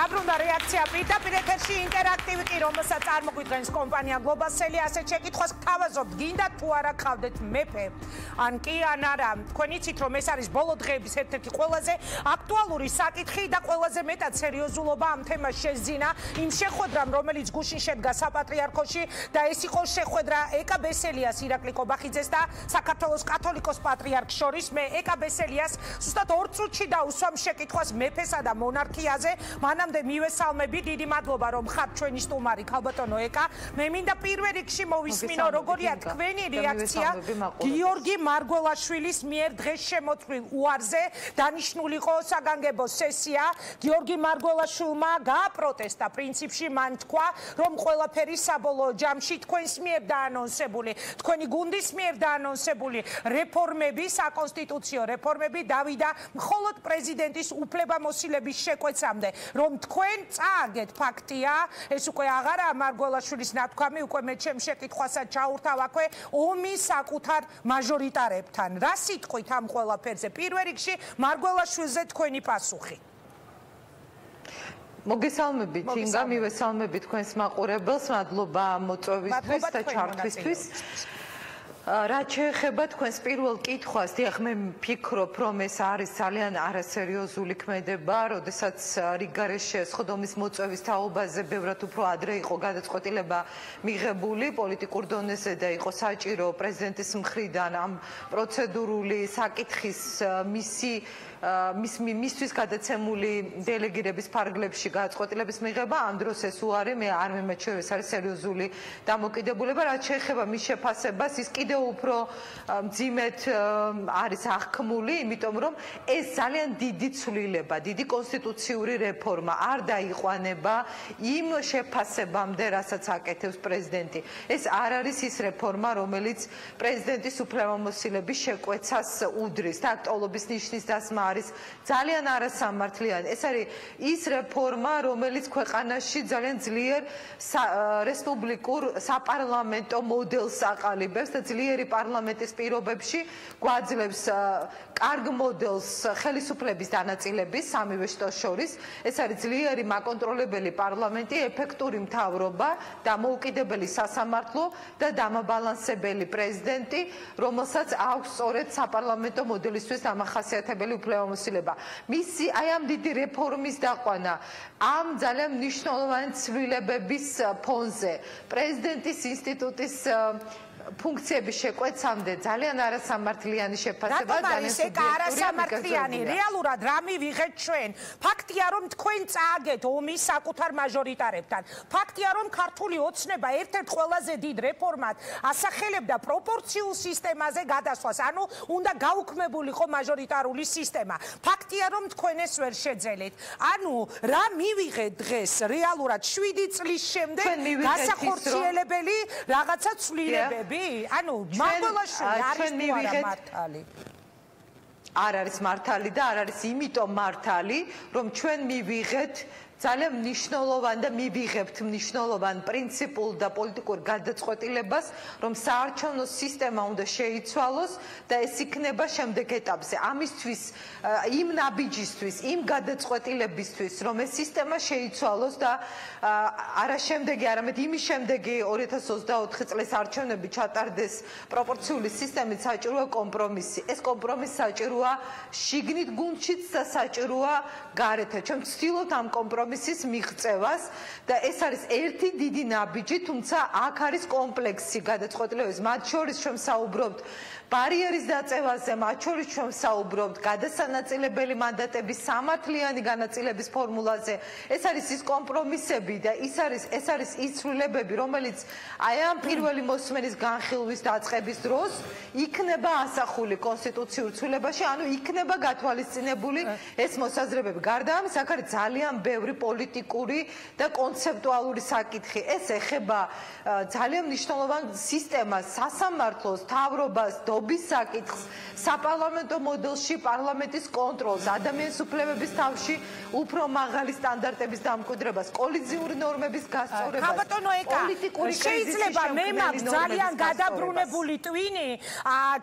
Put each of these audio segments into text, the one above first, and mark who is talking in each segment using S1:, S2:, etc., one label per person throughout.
S1: დაბრუნდა რეაქცია პირდაპირ ეთერში ინტერაქტივი კი რომელსაც წარმოგვიდგენს კომპანია გლობალსელი ასეთ შეკითხვას გთავაზობთ გინდა თუ არა გყავდეთ მეფე ან კი ან არა თქვენ იცით რომ ეს არის ბოლო დღეების ერთ-ერთი ყველაზე აქტუალური საკითხი და ყველაზე მეტად სერიოზულობა ამ თემას შეძინა იმ შეხვედრამ რომელიც გუშინ შედგა საპატრიარქოში და ეს იყო შეხვედრა ეკა ბესელიას ირაკლი კობახიძეს და საქართველოს კათოლიკოს პატრიარქს შორის მე ეკა ბესელიას ზუსტად 2 წუთში დავუსვამ შეკითხვას მეფესა და მონარქიაზე მანამდე მივესალმები დიდი მადლობა რომ ხართ ჩვენი სტუმარი ქალბატონო ეკა მე მინდა პირველ რიგში მოვისმინო როგორია თქვენი რეაქცია გიორგი მარგველაშვილის მიერ დღეს შემოწმილ უარზე დანიშნული იყო საგანგებო სესია გიორგი მარგველაშვილმა გააპროტესტა პრინციპში მან თქვა რომ ყველაფერი საბოლოო ჯამში თქვენს მიერ დაანონსებული თქვენი გუნდის მიერ დაანონსებული რეფორმები საკონსტიტუციო რეფორმები დავიდა მხოლოდ პრეზიდენტის უფლებამოსილების შეკვეცამდე რომ თქვენ წააგეთ ფაქტია ეს უკვე აღარა მარგველაშვილის ნათქვამი უკვე მე ჩემ შეკითხვასაც ჩაურთავ აქვე ომი საკუთარ მაჟორიტარებთან რა სიტყვით ამ ყველაფერზე პირველ რიგში მარგველაშვილზე თქვენი პასუხი
S2: მოგესალმებით ინგა მივესალმებით თქვენს მაყურებელს მადლობა მოწვევისთვის და ჩართვისთვის რაც შეეხება თქვენს პირველ კითხვას, დიახ, მე ვფიქრობ, რომ ეს არის ძალიან არასერიოზული ქმედება, როდესაც რიგგარეშე სხდომის მოწვევის თაობაზე ბევრად უფრო ადრე იყო გადაწყვეტილება მიღებული პოლიტიკურ დონეზე და იყო საჭირო პრეზიდენტის მხრიდან ამ პროცედურული საკითხის მისთვის გადაცემული დელეგირების ფარგლებში გადაწყვეტილების მიღება ამ დროს ეს უარი მე არ მემეჩვევ ეს არის სერიოზული დამოკიდებულება რაც შეეხება მის შეფასებას ის კიდევ უფრო მძიმედ არის აღქმული იმიტომ რომ ეს ძალიან დიდი ცვლილება დიდი კონსტიტუციური რეფორმა არ დაიყვანება იმ შეფასებამდე რასაც აკეთებს პრეზიდენტი ეს არ არის ის რეფორმა რომელიც პრეზიდენტის უფლებამოსილების შეკვეცას უდრის და აქტუალობის ნიშნის დასმა არის ძალიან არასამართლიანი ეს არის ის რეფორმა რომელიც ქვეყანაში ძალიან ძლიერ რესპუბლიკურ საპარლამენტო მოდელს აყალიბებს და ძლიერი პარლამენტის პირობებში გვაძლევს კარგ მოდელს ხელისუფლების დანაწილების სამივე შტოს შორის ეს არის ძლიერი მაკონტროლებელი პარლამენტი ეფექტური მთავრობა დამოუკიდებელი სასამართლო და დამაბალანსებელი პრეზიდენტი რომელსაც აქვს სწორედ საპარლამენტო მოდელისთვის დამახასიათებელი უფლებამოსილება მისი აი ამ დიდი რეფორმის დაყვანა ამ ძალიან მნიშვნელოვანი ცვლილებების ფონზე პრეზიდენტის ინსტიტუტის ფუნქციების შეკვეცამდე ძალიან არასამართლიანი შეფასება
S1: ძალიან არასამართლიანი რეალურად რა მივიღეთ ჩვენ ფაქტია რომ თქვენ წააგეთ ომის საკუთარ მაჟორიტარებთან ფაქტია რომ ქართული ოცნება ერთ-ერთ ყველაზე დიდ რეფორმად ასახელებდა პროპორციულ სისტემაზე გადასვლას ანუ უნდა გაუქმებულიყო მაჟორიტარული სისტემა ფაქტია რომ თქვენ ეს ვერ შეძელით ანუ რა მივიღეთ დღეს რეალურად 7 წლის შემდეგ გასახორციელებელი რაღაცა ცვლილებები ანუ მარგველაშვილი არის მართალი
S2: არ არის მართალი და არ არის იმიტომ მართალი რომ ჩვენ მივიღეთ ძალიან მნიშვნელოვანი და მივიღებთ მნიშვნელოვან პრინციპულ და პოლიტიკურ გადაწყვეტილებას რომ საარჩევნო სისტემა უნდა შეიცვალოს და ეს იქნება შემდეგ ეტაპზე ამისთვის იმ ნაბიჯისთვის იმ გადაწყვეტილებისთვის რომ ეს სისტემა შეიცვალოს და არა შემდეგი არამედ იმის შემდეგი 2024 წლის არჩევნები ჩატარდეს პროპორციული სისტემით საჭიროა კომპრომისი ეს კომპრომისი საჭიროა შიგნით გუნდშიც და საჭიროა გარეთ ჩვენ ვცდილობთ ამ კომპრომისის მიღწევას და ეს არის ერთი დიდი ნაბიჯი თუმცა აქ არის კომპლექსი გადაწყვეტილებების მათ შორის ჩვენ საუბრობთ ბარიერის დაწევაზე მათ შორის ჩვენ საუბრობთ გადასანაწილებელი მანდატების სამართლიანი განაწილების ფორმულაზე ეს არის ის კომპრომისები და ეს არის ის ცვლილებები რომელიც აი ამ პირველი მოსმენის განხილვის დაწყების დროს იქნება ასახული კონსტიტუციურ ცვლილებაში ანუ იქნება გათვალისწინებული ეს მოსაზრებები გარდა ამისა აქ არის ძალიან ბევრი პოლიტიკური და კონცეპტუალური საკითხი ეს ეხება ძალიან მნიშვნელოვან სისტემას სასამართლოს მთავრობას დობის საკითხს საპარლამენტო მოდელში პარლამენტის კონტროლს ადამიანის უფლებების თავში უფრო მაღალი სტანდარტების დამკვიდრებას კოლიზიური ნორმების გასწორებას პოლიტიკური
S1: შეიძლება მე მაქვს ძალიან გადაბრუნებული ტვინი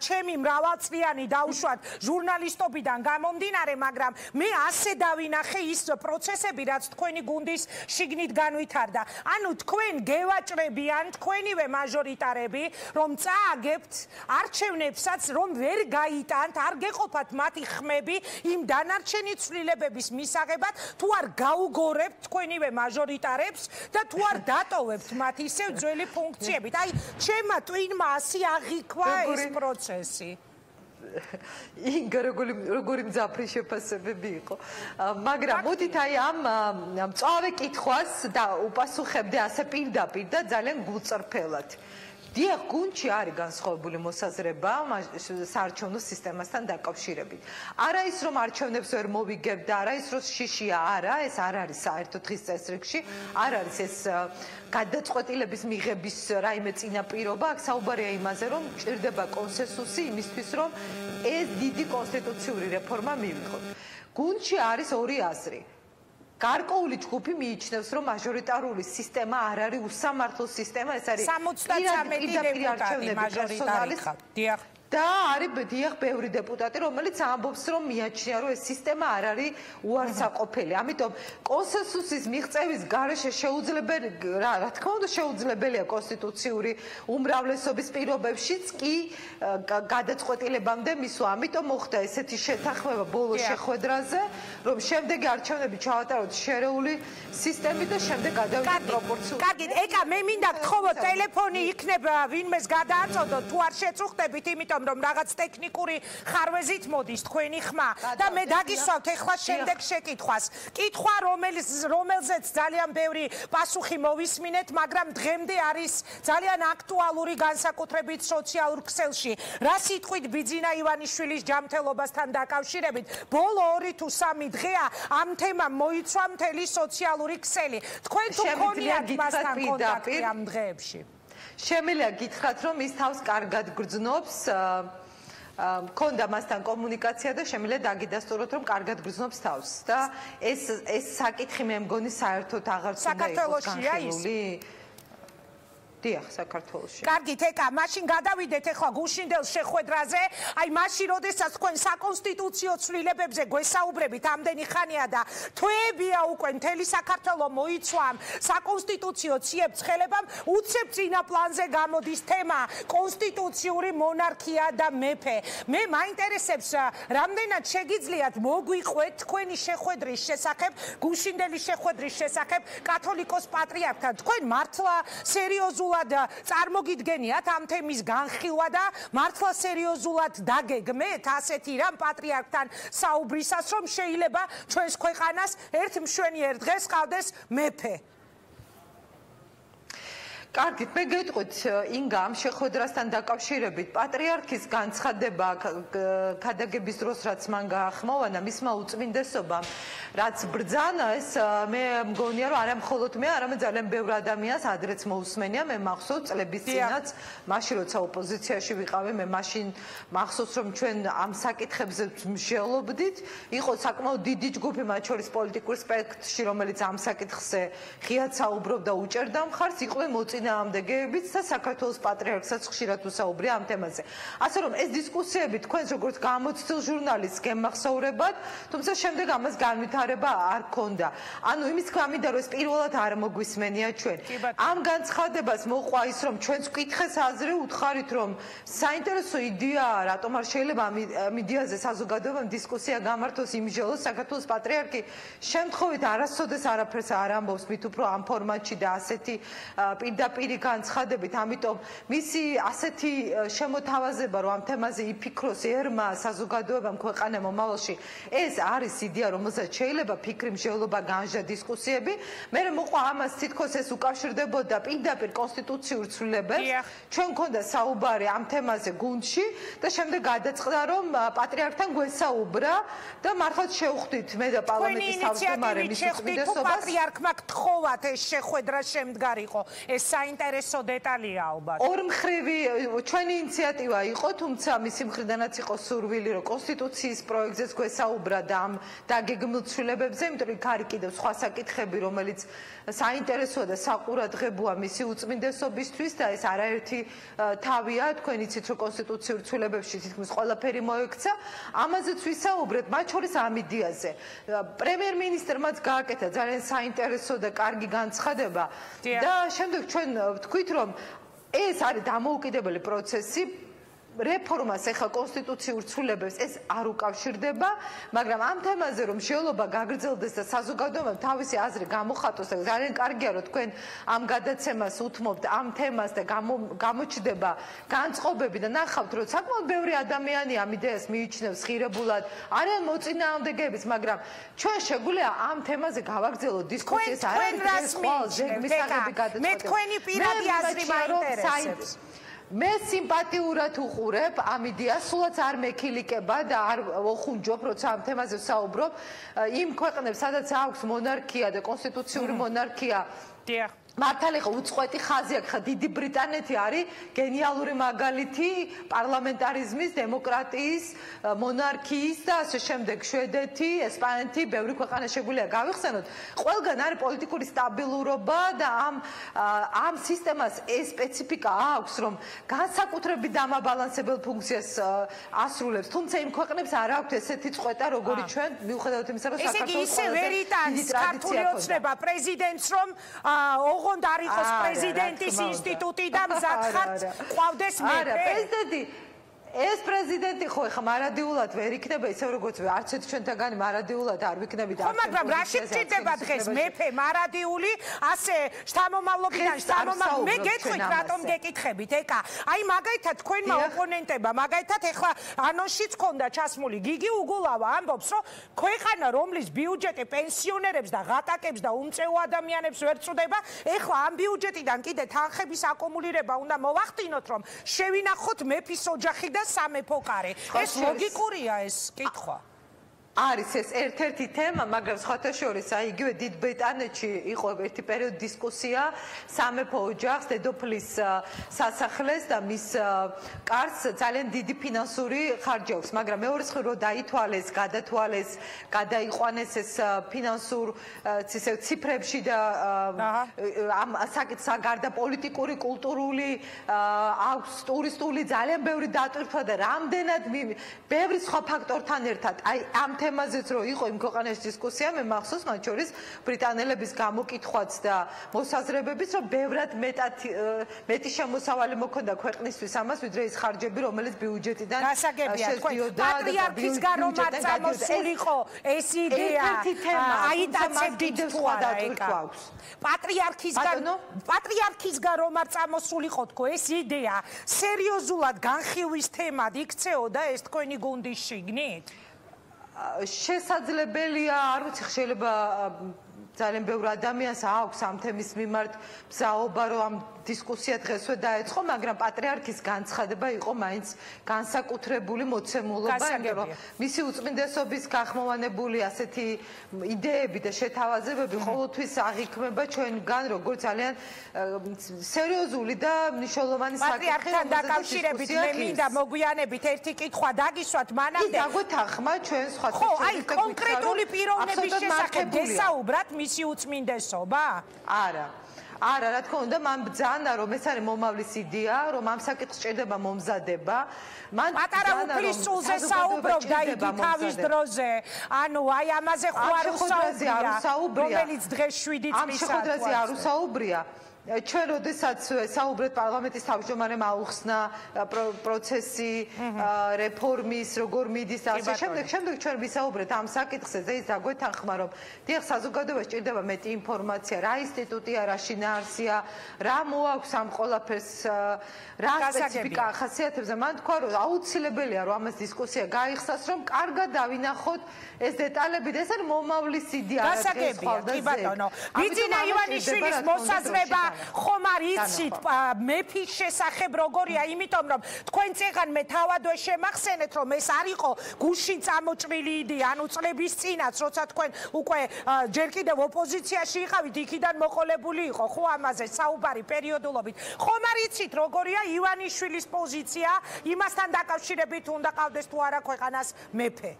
S1: ჩემი მრავალწლიანი დაუშვათ ჟურნალისტობიდან გამომდინარე მაგრამ მე ასე დავინახე ის პროცესები რაც თქვენი გუნდის შიგნით განვითარდა. ანუ თქვენ გევაჭრებიან თქვენივე მაჟორიტარები, რომ წააგებთ არჩევნებსაც, რომ ვერ გაიტანთ, არ გეყოფათ მათი ხმები იმ დანარჩენი ცვლილებების მისაღებად, თუ არ გაუგორებთ თქვენივე მაჟორიტარებს და თუ არ დატოვებთ მათ ისევ ძველი ფუნქციებით. აი, ჩემმა ტვინმა ასე აღიქვა ეს პროცესი.
S2: ინგა როგორი მძაფრი შეფასებები იყო. მაგრამ მოდით აი ამ მწვავე კითხვას და უპასუხებდე ასე პირდაპირ და ძალიან გულწრფელად. დიახ, გუნდში არის განსხვავებული მოსაზრება საარჩევნო სისტემასთან დაკავშირებით. არა ის რომ არჩევნებს ვერ მოვიგებ და არა ის რომ შიშია, არა, ეს არ არის საერთო დღის წესრიგში, არ არის ეს გადაწყვეტილების მიღების რაიმე წინაპირობა, აქ საუბარია იმაზე, რომ ჭირდება კონსენსუსი იმისთვის, რომ ეს დიდი კონსტიტუციური რეფორმა მივიღოთ. გუნდში არის ორი აზრი. გარკვეული ჯგუფი მიიჩნევს, რომ მაჟორიტარული სისტემა არ არის უსამართლო სისტემა, ეს არის
S1: 73 დეპუტატი მაჟორიტარი ხარ. დიახ.
S2: და არის დიახ ბევრი დეპუტატი, რომელიც ამბობს, რომ მიაჩნია, რომ ეს სისტემა არ არის უარსაყოფელი. ამიტომ კონსენსუსის მიღწევის გარეშე შეუძლებელი, რა თქმა უნდა, შეუძლებელია კონსტიტუციური უმრავლესობის პირობებშიც კი გადაწყვეტილებამდე მისვლა. ამიტომ მოხდა ესეთი შეთანხმება ბოლო შეხვედრაზე, რომ შემდეგი არჩევნები ჩავატაროთ შერეული სისტემით და შემდეგ გადავიდეთ პროპორციულ.
S1: კარგი, ეკა, მე მინდა გთხოვო ტელეფონი იქნება ვინმეს გადააწოდოთ, თუ არ შეწუხდებით, იმიტომ რომ რაღაც ტექნიკური ხარვეზით მოდის თქვენი ხმა და მე დაგისვავთ ეხლა შემდეგ შეკითხვას. კითხვა, რომელზეც ძალიან ბევრი პასუხი მოვისმინეთ, მაგრამ დღემდე არის ძალიან აქტუალური განსაკუთრებით სოციალურ ქსელში. რა სიტყვით ბიძინა ივანიშვილის ჯანმრთელობასთან დაკავშირებით, ბოლო 2 თუ 3 დღეა ამ თემამ მოიცვა მთელი სოციალური ქსელი. თქვენ თუ გქონიათ მასთან კონტაქტი ამ დღეებში?
S2: შემიძლია გითხრათ, რომ ის თავს კარგად გრძნობს, მქონდა მასთან კომუნიკაცია და შემიძლია დაგიდასტუროთ, რომ კარგად გრძნობს თავს და ეს საკითხი მე მგონი საერთოდ აღარ უნდა იყოს განხილული. დიახ, საქართველოში.
S1: კარგით, ეკა, მაშინ გადავიდეთ ახლა გუშინდელ შეხვედრაზე. აი, მაშინ, როდესაც თქვენ საკონსტიტუციო ცვლილებებზე გვესაუბრებით, ამდენი ხანია და თვეებია უკვე მთელი საქართველო მოიცვა საკონსტიტუციო ციებ-ცხელებამ, უცებ წინა პლანზე გამოდის თემა კონსტიტუციური მონარქია და მეფე. მე მაინტერესებს, რამდენად შეგიძლიათ მოგვიყვეთ თქვენი შეხვედრის შესახებ, გუშინდელი შეხვედრის შესახებ კათოლიკოს პატრიარქთან. თქვენ მართლა სერიოზულად წარმოგიდგენიათ ამ თემის განხილვა და მართლა სერიოზულად დაგეგმეთ ასეთი რამ პატრიარქთან საუბრისას, რომ შეიძლება ჩვენს ქვეყანას ერთ მშვენიერ დღეს ყავდეს მეფე.
S2: კარგით, მე გეტყვით ინგა ამ შეხვედრასთან დაკავშირებით პატრიარქის განცხადება ქადაგების დროს, რაც მან გაახმოვანა მისმა უწმინდესობამ, რაც ბრძანა, ეს მე მგონია, რომ არა მხოლოდ მე, არამედ ძალიან ბევრ ადამიანს ადრეც მოусმენია, მე მახსოვს წლების წინაც, მაშინ როცა ოპოზიციაში ვიყავი, მე მაშინ მახსოვს, რომ ჩვენ ამ საკითხებზე მსჯელობდით, იყო საკმაოდ დიდი ჯგუფი, მათ შორის პოლიტიკურ სპექტრში, რომელიც ამ საკითხზე ღიად საუბრობდა, უჭერდა მხარს, იყვნენ მოწინააღმდეგეებიც და საქართველოს პატრიარქსაც ხშირად უსაუბრია ამ თემაზე. ასე რომ ეს დისკუსიები თქვენს როგორც გამოცდილ ჟურნალისტს გემახსოვრებათ, თუმცა შემდეგ ამას განვითარება არ ქონდა. ანუ იმის თქმა მინდა, რომ ეს პირველად არ მოგვისმენია ჩვენ. ამ განცხადებას მოყვა ის, რომ ჩვენს კითხეს აზრი უთხარით, რომ საინტერესო იდეაა, რატომ არ შეიძლება ამ იდეაზე საზოგადოებამ დისკუსია გამართოს, იმჟელოს საქართველოს პატრიარქი შემთხვევით არასოდეს არაფერს არ ამბობს, მით უფრო ამ ფორმატში და ასეთი პირდაპირი განცხადებით, ამიტომ მისი ასეთი შემოთავაზება, რომ ამ თემაზე იფიქროს ერმა საზოგადოებამ ქვეყანა მომავალში, ეს არის იდეა, რომელსაც შეიძლება ფიქრი, მსჯელობა, განჟა, დისკუსიები. მე მოყვა ამას თითქოს ეს უკავშირდებოდა პირდაპირ კონსტიტუციურ ცვლილებებს. ჩვენ მქონდა საუბარი ამ თემაზე გუნდში და შემდეგ გადაწყდა, რომ პატრიარქთან გვესაუბრა და მართლაც შევხვდით მე და პარლამენტის თავმჯდომარე მის უწმინდესობას.
S1: პატრიარქმა გთხოვათ ეს შეხვედრა შემდგარიყო. ეს საინტერესო დეტალია ალბათ.
S2: ორმხრივი ჩვენი ინიციატივა იყო, თუმცა მისი მხრიდანაც იყო სურვილი, რომ კონსტიტუციის პროექტზეც გვესაუბრა და ამ დაგეგმილ ცვლილებებზე, იმიტომ რომ იქ არის კიდევ სხვა საკითხები, რომელიც საინტერესოა და საყურადღებოა მისი უწმინდესობისთვის და ეს არაერთი თავია, თქვენ იცით, რომ კონსტიტუციურ ცვლილებებში თითქმის ყველაფერი მოექცა, ამაზეც ვისაუბრეთ, მათ შორის ამ იდეაზე. პრემიერ-მინისტრმაც გააკეთა ძალიან საინტერესო და კარგი განცხადება და შემდეგ ჩვენ ვთქვით, რომ ეს არის დამოუკიდებელი პროცესი, რეფორმას ეხლა კონსტიტუციურ ცვლილებებს ეს არ უკავშირდება, მაგრამ ამ თემაზე რომ შეოლობა გაგრძელდეს და საზოგადოებამ თავისი აზრი გამოხატოს და ძალიან კარგია რომ თქვენ ამ გადაცემას უთმობთ ამ თემას და გამოჩნდება განწყობები და ნახავთ რომ საკმაოდ ბევრი ადამიანი ამ იდეას მიიჩნევს ღირებულად, არიან მოწინააღმდეგეებიც, მაგრამ ჩვენ შეგვიძლია ამ თემაზე გავაგრძელოთ დისკუსიას,
S1: არამედ მე თქვენი პირადი აზრი მაინტერესებს.
S2: მე სიმპათიურად უყურებ ამ იდეას, სულაც არ მექილიკება და არ ოხუნჯობ, როცა ამ თემაზე ვსაუბრობ. იმ ქვეყნებს, სადაც აქვს მონარქია და კონსტიტუციური მონარქია, მართალი ხო უწყვეტი ხაზი აქვს, ხა დიდი ბრიტანეთი არის გენიალური მაგალითი პარლამენტარიზმის, დემოკრატიის, მონარქიის და ასე შემდეგ. შვედეთი, ესპანეთი, ბევრი ქვეყანა შეგვიძლია გავიხსენოთ. ყველგან არის პოლიტიკური სტაბილურობა და ამ სისტემას ეს სპეციფიკა აქვს, რომ განსაკუთრებით დამაბალანსებელ ფუნქციას ასრულებს. თუმცა იმ ქვეყნებს არ აქვს ესეთი წყვეტა, როგორი ჩვენ, მიუხედავად იმისა, რომ საქართველოს
S1: ისე ვერ იტანს ქართული ოცნება პრეზიდენტს, რომ ოღონდ არ იყოს პრეზიდენტის ინსტიტუტი და მზადხართ ყავდეს მეფე.
S2: არა, პრეზიდენტი ეს პრეზიდენტი ხო ეხა მარადიულად ვერ იქნება, ისე როგორც არც ერთ ჩვენთაგანი მარადიულად არ ვიქნებით.
S1: ხო, მაგრამ რა შეჭირდება დღეს მეფე მარადიული, ასე შთამომავლობიდან შთამომავლობ. მე გეტყვით, რატომ გეკითხებით, ეკა. აი მაგალითად თქვენმა ოპონენტებმა, მაგალითად ეხლა ანონსშიც ქონდა ჩასმული გიგი უგულავა ამბობს, რომ ქვეყანა, რომლის ბიუჯეტი პენსიონერებს და ღატაკებს და უმწეო ადამიანებს ვერ წვდება, ეხლა ამ ბიუჯეტიდან კიდე თანხების აკუმულირება უნდა მოვახდინოთ, რომ შევინახოთ მეფის ოჯახი და სამეფო კარი. ეს ლოგიკურია ეს კითხვა.
S2: არის ეს ერთ-ერთი თემა, მაგრამ სხვათა შორის, აი იგივე დიდ ბრიტანეთში იყო ერთი პერიოდი დისკუსია სამეფო ოჯახს, დედოფლის სასახლეს და მის კარს ძალიან დიდი ფინანსური ხარჯი აქვს, მაგრამ მეორე მხრივ რო დაითვალეს, გადათვალეს, გადაიყვანეს ეს ფინანსურ ციფრებში და ამ საკითხს გარდა პოლიტიკური, კულტურული, აქვს ტურისტული ძალიან ბევრი დატვირთვა და რამდენად ბევრი სხვა ფაქტორთან ერთად, აი ამ თემაზეც რო იყო იმ ქვეყანაში დისკუსია, მე მახსოვს მათ შორის ბრიტანელების გამოკითხვაც და მოსაზრებებიც, რომ ბევრად მეტი შემოსავალი მოქონდა ქვეყნისთვის ამას, ვიდრე ის ხარჯები, რომელიც ბიუჯეტიდან
S1: შესდიოდა. პატრიარქისგან რომ არ წამოსულიყო ეს იდეა, აიტაცებდით თუ არა ეკა. პატრიარქისგან რომ არ წამოსულიყო თქო ეს იდეა, სერიოზულად განხილვის თემად იქცეოდა ეს თქვენი გუნდის შიგნით?
S2: შესაძლებელია, არ ვიცი, შეიძლება ძალიან ბევრ ადამიანს აქვს ამ თემის მიმართ მზაობა, რომ ამ დისკუსია დღესვე დაეწყო, მაგრამ პატრიარქის განცხადება იყო მაინც განსაკუთრებული მოცემულობა, იმიტომ რომ მისი უწმინდესობის გახმოვანებული ასეთი იდეები და შეთავაზებები ყოველთვის აღიქმება ჩვენგან, როგორც ძალიან სერიოზული და მნიშვნელოვანი საკითხი.
S1: პატრიარქთან დაკავშირებით მე მინდა მოგვიანებით ერთი კითხვა დაგისვათ მანამდე.
S2: დაგოთახმა ჩვენ სხვა
S1: ხო, აი კონკრეტული პიროვნების შესახებ გესაუბრათ მისი უწმინდესობა?
S2: არა. არა, რა თქმა უნდა, მან ბრძანა, რომ ეს არის მომავლის იდეა, რომ ამ საკითხს ჭირდება მომზადება. მან
S1: პატარა უფლის სულზე საუბრობდა იგი თავის დროზე. ანუ აი ამაზე ხო არ უსაუბრია, რომელიც დღეს 7 წლის
S2: ამ შეხვედრაზე არ უსაუბრია. ჩვენ როდესაც საუბრეთ პარლამენტის თავმჯდომარემ აუხსნა პროცესი რეფორმის როგორ მიდის და ასე შემდეგ ჩვენ ვისაუბრეთ ამ საკითხზე და ის დაგვეთანხმა რომ დიახ საზოგადოებას ჭირდება მეტი ინფორმაცია რა ინსტიტუტია რა შინაარსია რა მოაქვს ამ ყველაფერს რა სპეციფიკა ახასიათებს და მან თქვა რომ აუცილებელია რომ ამას დისკუსია გაიხსნას რომ კარგად დავინახოთ ეს დეტალები და ეს არის მომავლის იდეა
S1: გასაგებია კი ბატონო ბიძინა ივანიშვილის მოსაზრება ხომ არ იცით მეფის შესახებ როგორია, იმიტომ რომ თქვენ წეგანმე თავადვე შემახსენეთ რომ ეს არ იყო გუშინ წამოჭრილი იდეა, ანუ წლების წინაც, როცა თქვენ უკვე ჯერ კიდევ ოპოზიციაში იყავით, იქიდან მოყოლებული იყო ხო ამაზე საუბარი პერიოდულობით. ხომ არ იცით როგორია ივანიშვილის პოზიცია, იმასთან დაკავშირებით უნდა ყავდეს თუ არა ქვეყანას მეფე?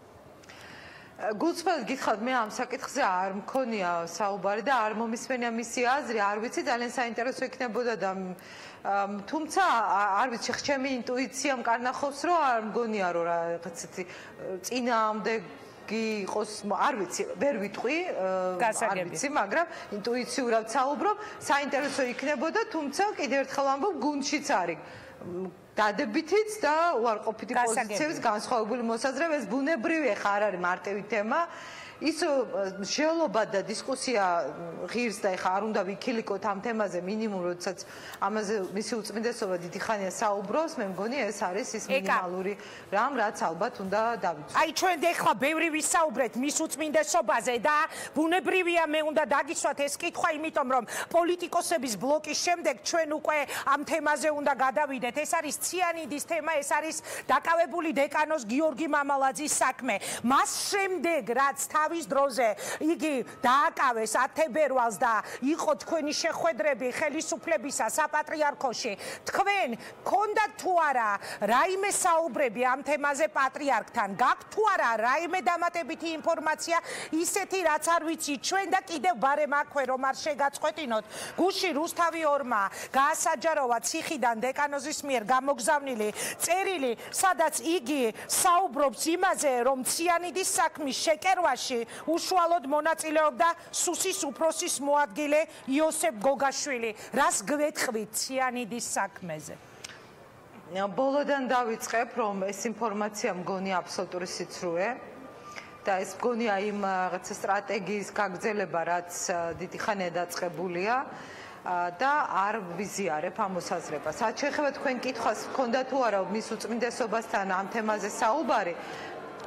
S2: გულწრფელად გითხრათ, მე ამ საკითხზე არ მქონია საუბარი და არ მომისმენია მისი აზრი, არ ვიცი, ძალიან საინტერესო იქნებოდა და თუმცა არ ვიცი, ჩემი ინტუიციამ კარნახობს, რომ არ მგონია რომ რაღაც ისეთი წინააღმდეგი იყოს, არ ვიცი, ვერ ვიტყვი, არ ვიცი, მაგრამ ინტუიციურად საუბრობ, საინტერესო იქნებოდა, თუმცა კიდევ ერთხელ ამბობ, გუნდშიც არის დადებითიც და უარყოფითი პოზიციების განსხვავებული მოსაზრება, ეს ბუნებრივი ხა არ არის მარტივი თემა. ის შეელობა და დისკუსია ღირს და ეხა არ უნდა ვიქილიკოთ ამ თემაზე მინიმუმ როდესაც ამაზე მისი უწმინდესობა დიდი ხანია საუბრობს, მე მგონი ეს არის ის მინიმალური რამ, რაც ალბათ უნდა დავიცვათ.
S1: აი ჩვენ ეხლა ბევრი ვისაუბრეთ მის უწმინდესობაზე და ბუნებრივია მე უნდა დაგიცვათ ეს კითხვა, იმიტომ რომ პოლიტიკოსების ბლოკის შემდეგ ჩვენ უკვე ამ თემაზე უნდა გადავიდეთ. ეს არის ციანიდის თემა, ეს არის დაკავებული დეკანოს გიორგი მამალაძის საქმე. მას შემდეგ რაც თავის დროზე იგი დააკავეს 10 თებერვალს და იყო თქვენი შეხვედრები ხელისუფლებისა საპატრიარქოში. თქვენ გქონდათ თუ არა რაიმე საუბრები ამ თემაზე პატრიარქთან? გაქვთ თუ არა რაიმე დამატებითი ინფორმაცია, ისეთი რაც არ ვიცი ჩვენ და კიდევ ბარემ აქვე რომ არ შეგაწყვეტინოთ. გუში რუსთავი ორმა გაასაჯაროვა ციხიდან დეკანოზის მიერ გამოგზავნილი წერილი, სადაც იგი საუბრობს იმაზე, რომ ციანიდის საქმის შეკერვაში უშუალოდ მონაწილეობდა სუსის უფროსის მოადგილე იოსებ გოგაშვილი. რას გვეთქვით ციანიდის საქმეზე?
S2: ბოლოდან დავიწყებ, რომ ეს ინფორმაცია მგონი აბსოლუტური სიცრუე და ეს მგონია იმ რაღაცა სტრატეგიის გაგრძელება, რაც დიდი ხანია დაწყებულია და არ ვიზიარებ ამ მოსაზრებას. რაც შეეხება თქვენ კითხვას, მქონდა თუ არა მის უწმინდესობასთან ამ თემაზე საუბარი?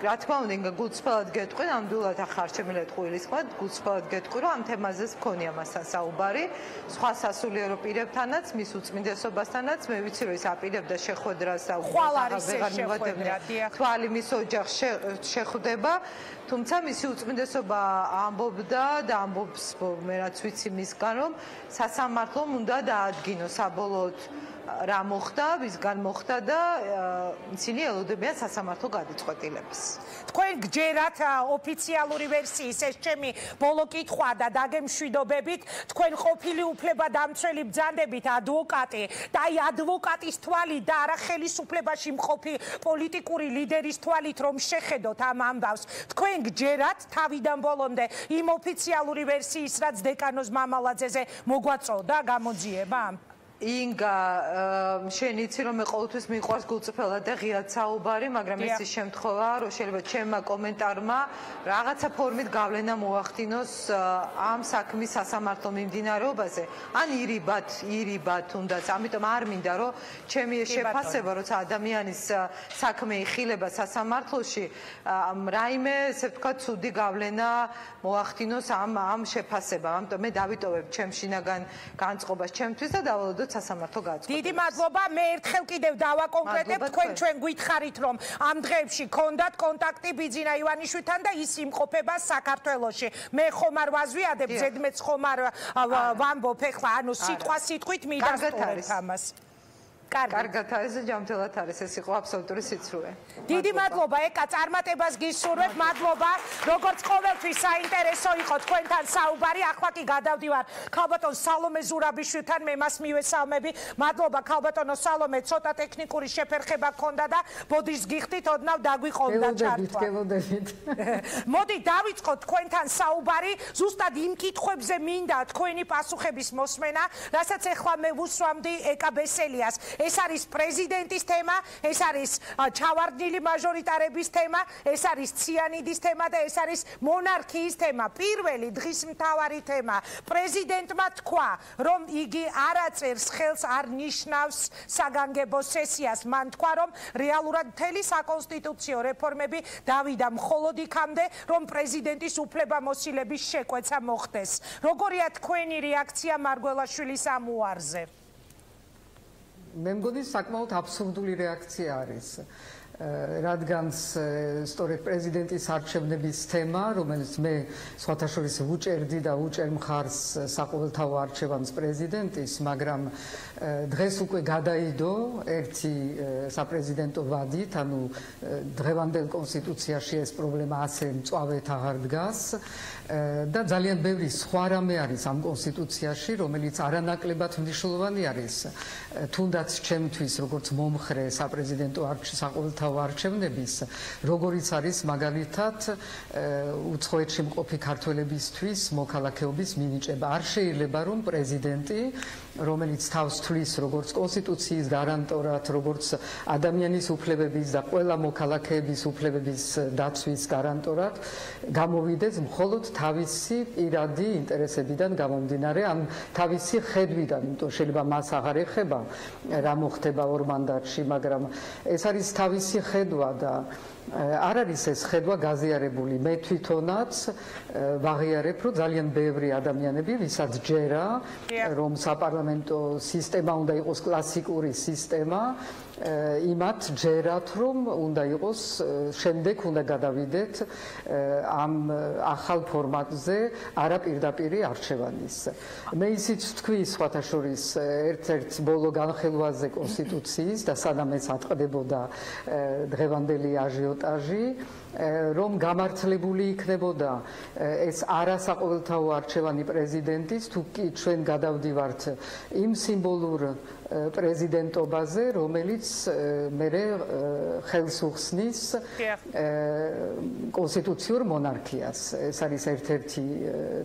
S2: რა თქმა უნდა, გულწრფელად გეტყვი, ნამდვილად ახლა არ შემიძლია ტყუილის თქვა, გულწრფელად გეტყვი, რომ ამ თემაზე მქონია მასთან საუბარი, სხვა სასულიერო პირებთანაც, მის უწმინდესობასთანაც, მე ვიცი, რომ ის აპირებდა შეხვედრას და
S1: ვეღარ მივადებია.
S2: თვალი მის ოჯახს შეხვდება, თუმცა მისი უწმინდესობა ამბობდა და ამბობს, მე რაც ვიცი მისგან, რომ სასამართლომ უნდა დაადგინოს საბოლოოდ რა მოხდა, ვისგან მოხდა და ისინი ელოდებიან სასამართლო გადაწყვეტილებას.
S1: თქვენ გჯერათ ოფიციალური ვერსიის, ეს ჩემი ბოლო კითხვა და დაგემშვიდობებით, თქვენ ყოფილი უფლებადამცველი ბრძანდებით ადვოკატი და აი ადვოკატის თვალით და არა ხელისუფლებაში მყოფი პოლიტიკური ლიდერის თვალით რომ შეხედოთ ამ ამბავს, თქვენ გჯერათ თავიდან ბოლომდე იმ ოფიციალური ვერსიის, რაც დეკანოს მამალაძეზე მოგვაწოდა გამოძიება?
S2: ინგა, შენ იცი რომ მე ყოველთვის მიყვარს გულწრფელად და ღიად საუბარი, მაგრამ ეს ის შემთხვევა, რომ შეიძლება ჩემმა კომენტარმა რაღაცა ფორმით გავლენა მოახდინოს ამ საქმის სასამართლო მიმდინარეობაზე. ან ირიბად თუნდაც, ამიტომ არ მინდა რომ ჩემი შეფასება, როცა ადამიანის საქმე იხილება სასამართლოში, რაიმე, ესე ვთქვათ, ცუდი გავლენა მოახდინოს ამ შეფასებამ. ამიტომ მე დავიტოვებ ჩემ შინაგან განწყობას ჩემთვის და დავალოდოთ სასამართლო გადაწყვეტილებას.
S1: დიდი მადლობა, მე ერთხელ კიდევ დავაკონკრეტებ, თქვენ ჩვენ გვითხარით, რომ ამ დღეებში ქონდათ კონტაქტი ბიძინა ივანიშვილთან და ის იმყოფება საქართველოში. მე ხომ არ ვაზვიადებ, ზედმეც ხომ არ ვამბობ ეხლა, ანუ სიტყვა სიტყვით მიდასტურებთ ამას.
S2: კარგად არის და ჯანმრთელად არის, ეს იყო აბსოლუტური სიცრუე.
S1: დიდი მადლობა, ეკა, წარმატებას გისურვებ, მადლობა. როგორც ყოველთვის საინტერესო იყო თქვენთან საუბარი. ახლა კი გადავდივარ ქალბატონ სალომე ზურაბიშვილთან, მე მას მივესალმები. მადლობა ქალბატონო სალომე, ცოტა ტექნიკური შეფერხება გქონდა და ბოდიშს გიხდით, ოდნავ დაგვიყოვდა ჩართვა. მოდი დავიწყოთ თქვენთან საუბარი, ზუსტად იმ კითხვებზე მინდა თქვენი პასუხების მოსმენა, რასაც ახლა მე ვუსვამდი ეკა ბესელიას. ეს არის პრეზიდენტის თემა, ეს არის ჩავარდნილი მაჟორიტარების თემა, ეს არის ციანიდის თემა და ეს არის მონარქიის თემა. პირველი დღის მთავარი თემა. პრეზიდენტმა თქვა, რომ იგი არ აწერს ხელს, არ ნიშნავს საგანგებო სესიას. მან თქვა, რომ რეალურად მთელი საკონსტიტუციო რეფორმები დავიდა მხოლოდ იქამდე, რომ პრეზიდენტის უფლებამოსილების შეკვეცა მოხდეს. როგორია თქვენი რეაქცია მარგველაშვილის ამ უარზე?
S3: მე მგონი საკმაოდ აბსურდული რეაქცია არის. რადგან სწორედ პრეზიდენტის არჩევნების თემა, რომელიც მე სხვათა შორის ვუჭერდი და ვუჭერ მხარს საყოველთაო არჩევანს პრეზიდენტის, მაგრამ დღეს უკვე გადაიდო ერთი საპრეზიდენტო ვადით, ანუ დღევანდელ კონსტიტუციაში ეს პრობლემა ასე მწვავედ აღარ დგას და ძალიან ბევრი სხვა რამე არის ამ კონსტიტუციაში, რომელიც არანაკლებად მნიშვნელოვანი არის. თუნდაც ჩემთვის, როგორც მომხრე საპრეზიდენტო საყოველთაო არჩევნების, როგორიც არის მაგალითად უცხოეთში მყოფი ქართველებისთვის მოქალაქეობის მინიჭება. არ შეიძლება რომ პრეზიდენტი, რომელიც თავს თვლის როგორც კონსტიტუციის გარანტორად, როგორც ადამიანის უფლებების და ყველა მოქალაქეების უფლებების დაცვის გარანტორად, გამოვიდეს მხოლოდ თავისი პირადი ინტერესებიდან გამომდინარე, ან თავისი ხედვიდან, იმიტომ შეიძლება მას აღარ ეხება რა მოხდება ორ მანდატში, მაგრამ ეს არის თავისი ხედვა და არ არის ეს ხედვა გაზიარებული. მე თვითონაც ვაღიარებ, რომ ძალიან ბევრი ადამიანები, ვისაც ჯერა, რომ საპარლამენტო სისტემა უნდა იყოს კლასიკური სისტემა, იმათ ჯერათ, რომ უნდა იყოს შემდეგ უნდა გადავიდეთ ამ ახალ ფორმატზე არაპირდაპირი არჩევანის. მე ისიც ვთქვი სხვათა შორის ერთ-ერთ ბოლო განხილვაზე კონსტიტუციის და სანამ ეს ატყდებოდა დღევანდელი აჟიოტაჟი, რომ გამართლებული იქნებოდა ეს არასაყოველთაო არჩევანი პრეზიდენტის, თუ კი ჩვენ გადავდივართ იმ სიმბოლურ პრეზიდენტობაზე, რომელიც მერე ხელს უხსნის კონსტიტუციურ მონარქიას. ეს არის ერთ-ერთი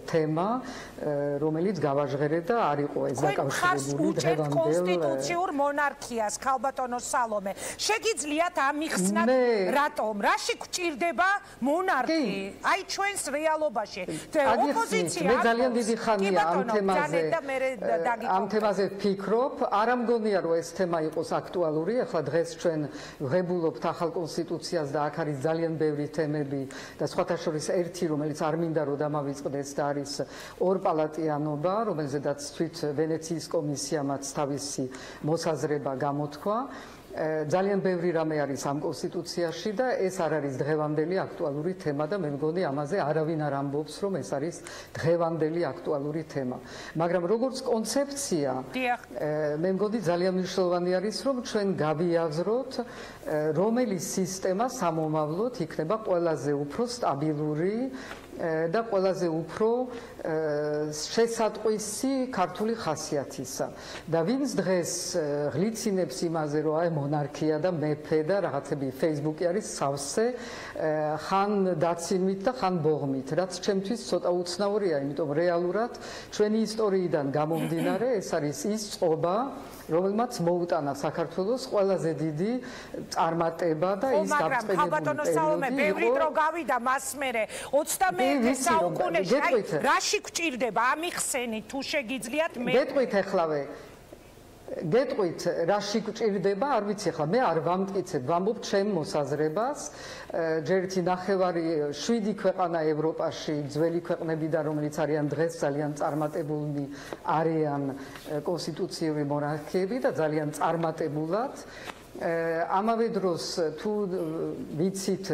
S3: თემა, რომელიც გავაჟღერეთ და არ იყო ეს დაკავშირებული დღევანდელ
S1: კონსტიტუციურ მონარქიას, ქალბატონო სალომე. შეგიძლიათ ამიხსნათ რატომ? რაში გვჭირდება მონარქი? აი ჩვენს რეალობაში. ოპოზიცია
S3: მე ძალიან დიდი ხანია ამ თემაზე ვფიქრობ. არ მგონია რომ ეს თემა იყოს აქტუალური. ახლა დღეს ჩვენ ვღებულობთ ახალ კონსტიტუციას და აქ არის ძალიან ბევრი თემები და სხვათა შორის ერთი, რომელიც არ მინდა რომ დამავიწყდეს და არის ორპალატიანობა, რომელზედაც თვით ვენეციის კომისიამაც თავისი მოსაზრება გამოთქვა. ძალიან ბევრი რამე არის ამ კონსტიტუციაში და ეს არ არის დღევანდელი აქტუალური თემა და მე მგონი ამაზე არავინ არ ამბობს რომ ეს არის დღევანდელი აქტუალური თემა. მაგრამ როგორც კონცეფცია, მე მგონი ძალიან მნიშვნელოვანი არის რომ ჩვენ გავიაზროთ რომელი სისტემა სამომავლოდ იქნება ყველაზე უფრო სტაბილური და ყველაზე უფრო შესატყვისი ქართული ხასიათისა. და ვინც დღეს ღლიცინებს იმაზე, რომ აი მონარქია და მეფე და რაღაცები Facebook-ი არის სავსე, ხან დაცინვით და ხან ბოღმით, რაც ჩემთვის ცოტა უცნაურია, იმიტომ რეალურად ჩვენი ისტორიიდან გამომდინარე, ეს არის ის წყობა, რომელმაც მოუტანა საქართველოს ყველაზე დიდი წარმატება და ის გაბწყენებული
S1: ქალბატონო სალომე, ბევრი დრო გავიდა მას მერე 21 საუკუნეში, აი რაში გვჭირდება ამიხსენით თუ შეგიძლიათ მე
S3: გეტყვით ახლავე გეტყვით რაში გვჭირდება, არ ვიცი ახლა მე არ ვამტკიცებ, ვამბობ ჩემ მოსაზრებას. ჯერითი 9-7 ქვეყანა ევროპაში, ძველი ქვეყნებიდან, რომელიც არიან დღეს ძალიან წარმატებულნი, არიან კონსტიტუციური მონარქიები და ძალიან წარმატებულად. ამავე დროს თუ ვიცით